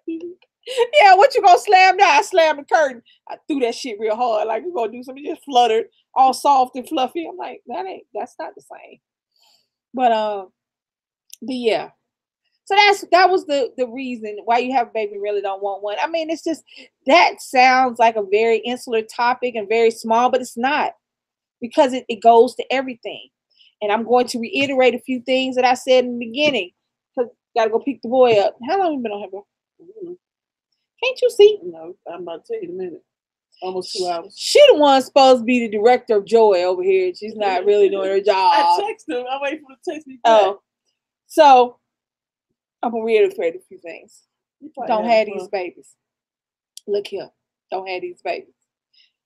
Yeah, what you gonna slam down? I slammed the curtain. I threw that shit real hard. Like, we're gonna do something. Just fluttered, all soft and fluffy. I'm like, that's not the same. But yeah. So that was the reason why you have a baby and really don't want one. I mean, it's just, that sounds like a very insular topic and very small, but it's not, because it goes to everything. And I'm going to reiterate a few things that I said in the beginning, because gotta go pick the boy up. How long have you been on here, bro? Can't you see? No, I'm about to tell you in a minute. Almost 2 hours. She the one supposed to be the director of joy over here. She's not really doing her job. I texted him. I'm waiting for him to text me back. Oh, so I'm gonna reiterate a few things. Don't have these babies. Look here. Don't have these babies.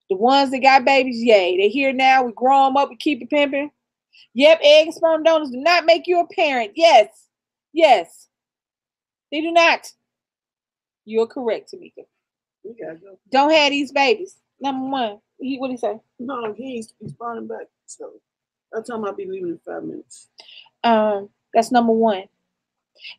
The ones that got babies, yay. They here now. We grow them up. We keep it pimping. Yep, egg and sperm donors do not make you a parent. Yes. Yes. They do not. You're correct, Tamika. We gotta go. Don't have these babies. Number one. What did he say? No, he's responding back. So I told him I'll be leaving in 5 minutes. That's number one.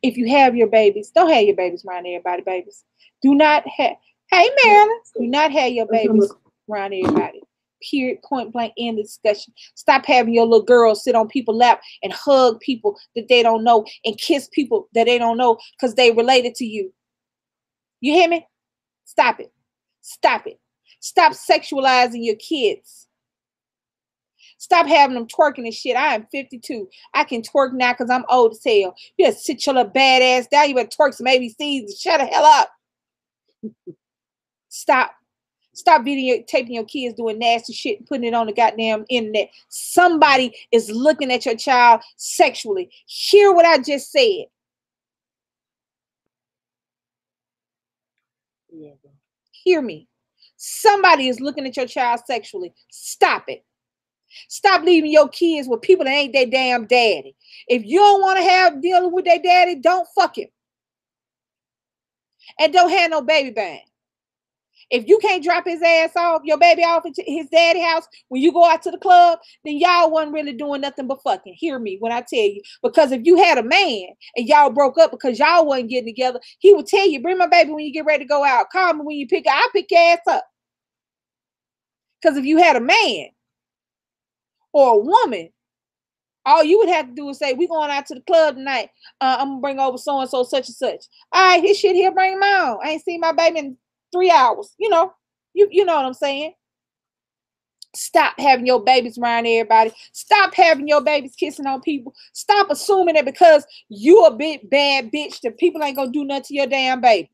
If you have your babies, don't have your babies around everybody, babies. Do not have, hey, Marilyn, do not have your babies around everybody. Period, point blank, end of discussion. Stop having your little girls sit on people's lap and hug people that they don't know and kiss people that they don't know because they related to you. You hear me? Stop it. Stop it. Stop sexualizing your kids. Stop having them twerking and shit. I am 52. I can twerk now because I'm old as hell. You better sit your little badass down. You better twerk some ABCs and shut the hell up. Stop. Stop taping your kids doing nasty shit and putting it on the goddamn internet. Somebody is looking at your child sexually. Hear what I just said. Yeah. Hear me. Somebody is looking at your child sexually. Stop it. Stop leaving your kids with people that ain't their damn daddy. If you don't want to have dealing with their daddy, don't fuck him. And don't have no baby bang. If you can't drop his ass off, your baby off into his daddy house when you go out to the club, then y'all wasn't really doing nothing but fucking. Hear me when I tell you. Because if you had a man and y'all broke up because y'all wasn't getting together, he would tell you, bring my baby when you get ready to go out. Call me when you pick her. I'll pick your ass up. Because if you had a man or a woman, all you would have to do is say, we going out to the club tonight. I'm going to bring over so-and-so, such and such. All right, his shit here, bring him on. I ain't seen my baby in 3 hours. You know what I'm saying? Stop having your babies around everybody. Stop having your babies kissing on people. Stop assuming that because you a big bad bitch that people ain't going to do nothing to your damn baby.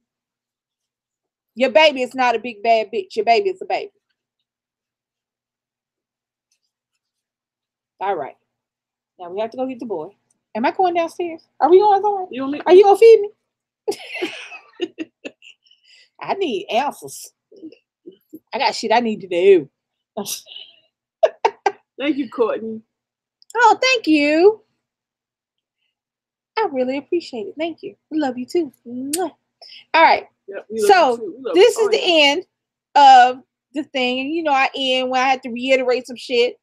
Your baby is not a big bad bitch. Your baby is a baby. All right. Now we have to go get the boy. Am I going downstairs? Are we going somewhere? Are you going to feed me? I need answers. I got shit I need to do. Thank you, Courtney. Oh, thank you. I really appreciate it. Thank you. I love you too. Mwah. All right. Yep, so this is the end of the thing. And I end when I had to reiterate some shit.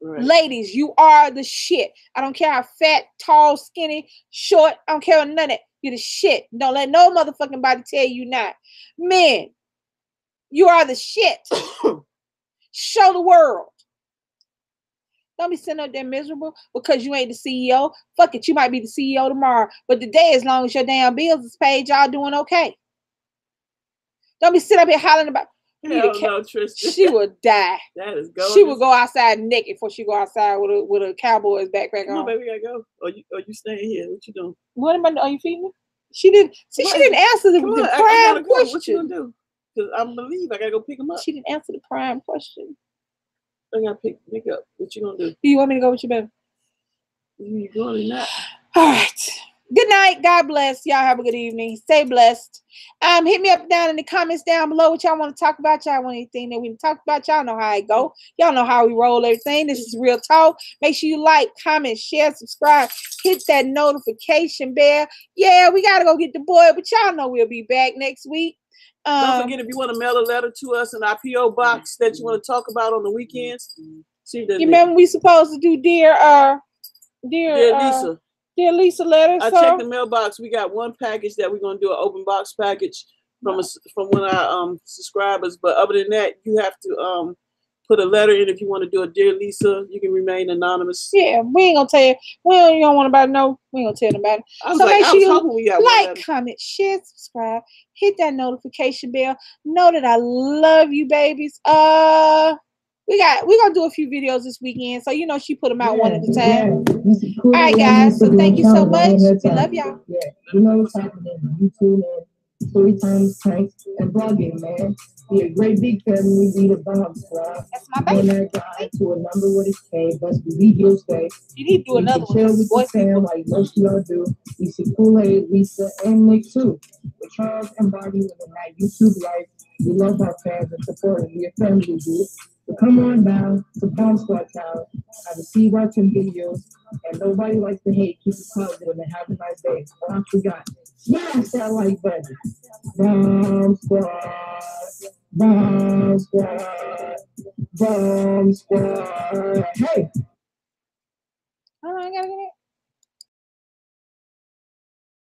Right. Ladies, you are the shit. I don't care how fat, tall, skinny, short. I don't care none of that. You're the shit. Don't let no motherfucking body tell you not. Men, you are the shit. Show the world. Don't be sitting up there miserable because you ain't the CEO. Fuck it, you might be the CEO tomorrow. But today, as long as your damn bills is paid, y'all doing okay. Don't be sitting up here hollering about. Hell no, Tristan. She would die. That is going. She would go outside naked before she go outside with a Cowboys backpack on. No, baby, we gotta go. Or you staying here? What you doing? What am I? Are you feeding me? She didn't. See, she didn't answer the prime question. What you gonna do? Because I'm gonna leave. I gotta go pick him up. She didn't answer the prime question. I gotta pick up. What you gonna do? Do you want me to go with you, baby? You going or not? All right. Good night. God bless. Y'all have a good evening. Stay blessed. Hit me up down in the comments down below what y'all want to talk about. Y'all want anything that we talk about? Y'all know how it go. Y'all know how we roll everything. This is Real Talk. Make sure you like, comment, share, subscribe. Hit that notification bell. Yeah, we got to go get the boy, but y'all know we'll be back next week. Don't forget, if you want to mail a letter to us in our P.O. box that you want to talk about on the weekends. You remember we supposed to do dear Lisa. Dear Lisa letters. I checked the mailbox. We got one package that we're gonna do an open box package from one of our subscribers. But other than that, you have to put a letter in if you want to do a Dear Lisa. You can remain anonymous. Yeah, we ain't gonna tell you. We don't want nobody to know. We ain't gonna tell nobody. So make sure you like, comment, share, subscribe, hit that notification bell. Know that I love you, babies. We're gonna do a few videos this weekend, so you know she put them out one at a time. All right, guys. So thank you so much. We love y'all. Yeah, you know what's happening. YouTube and story times, pranks, and blogging, man. Be a great big family. Be the bomb squad. That's my baby. That guy to a number with his K. Best believe you'll stay. You need to do another one. Chill with the fam like most of y'all do. We see Kool-Aid, Lisa, and Nick too. With Charles and Bobby living that YouTube life. We love our fans and support them. We a family, dude. So come on down to Bomb Squad Town. Have a see watching videos. And nobody likes to hate. Keep it positive and have a nice day. What we got? Smash that like button. Bomb Squad. Bomb Squad. Bomb Squad. Hey! Oh, I gotta go.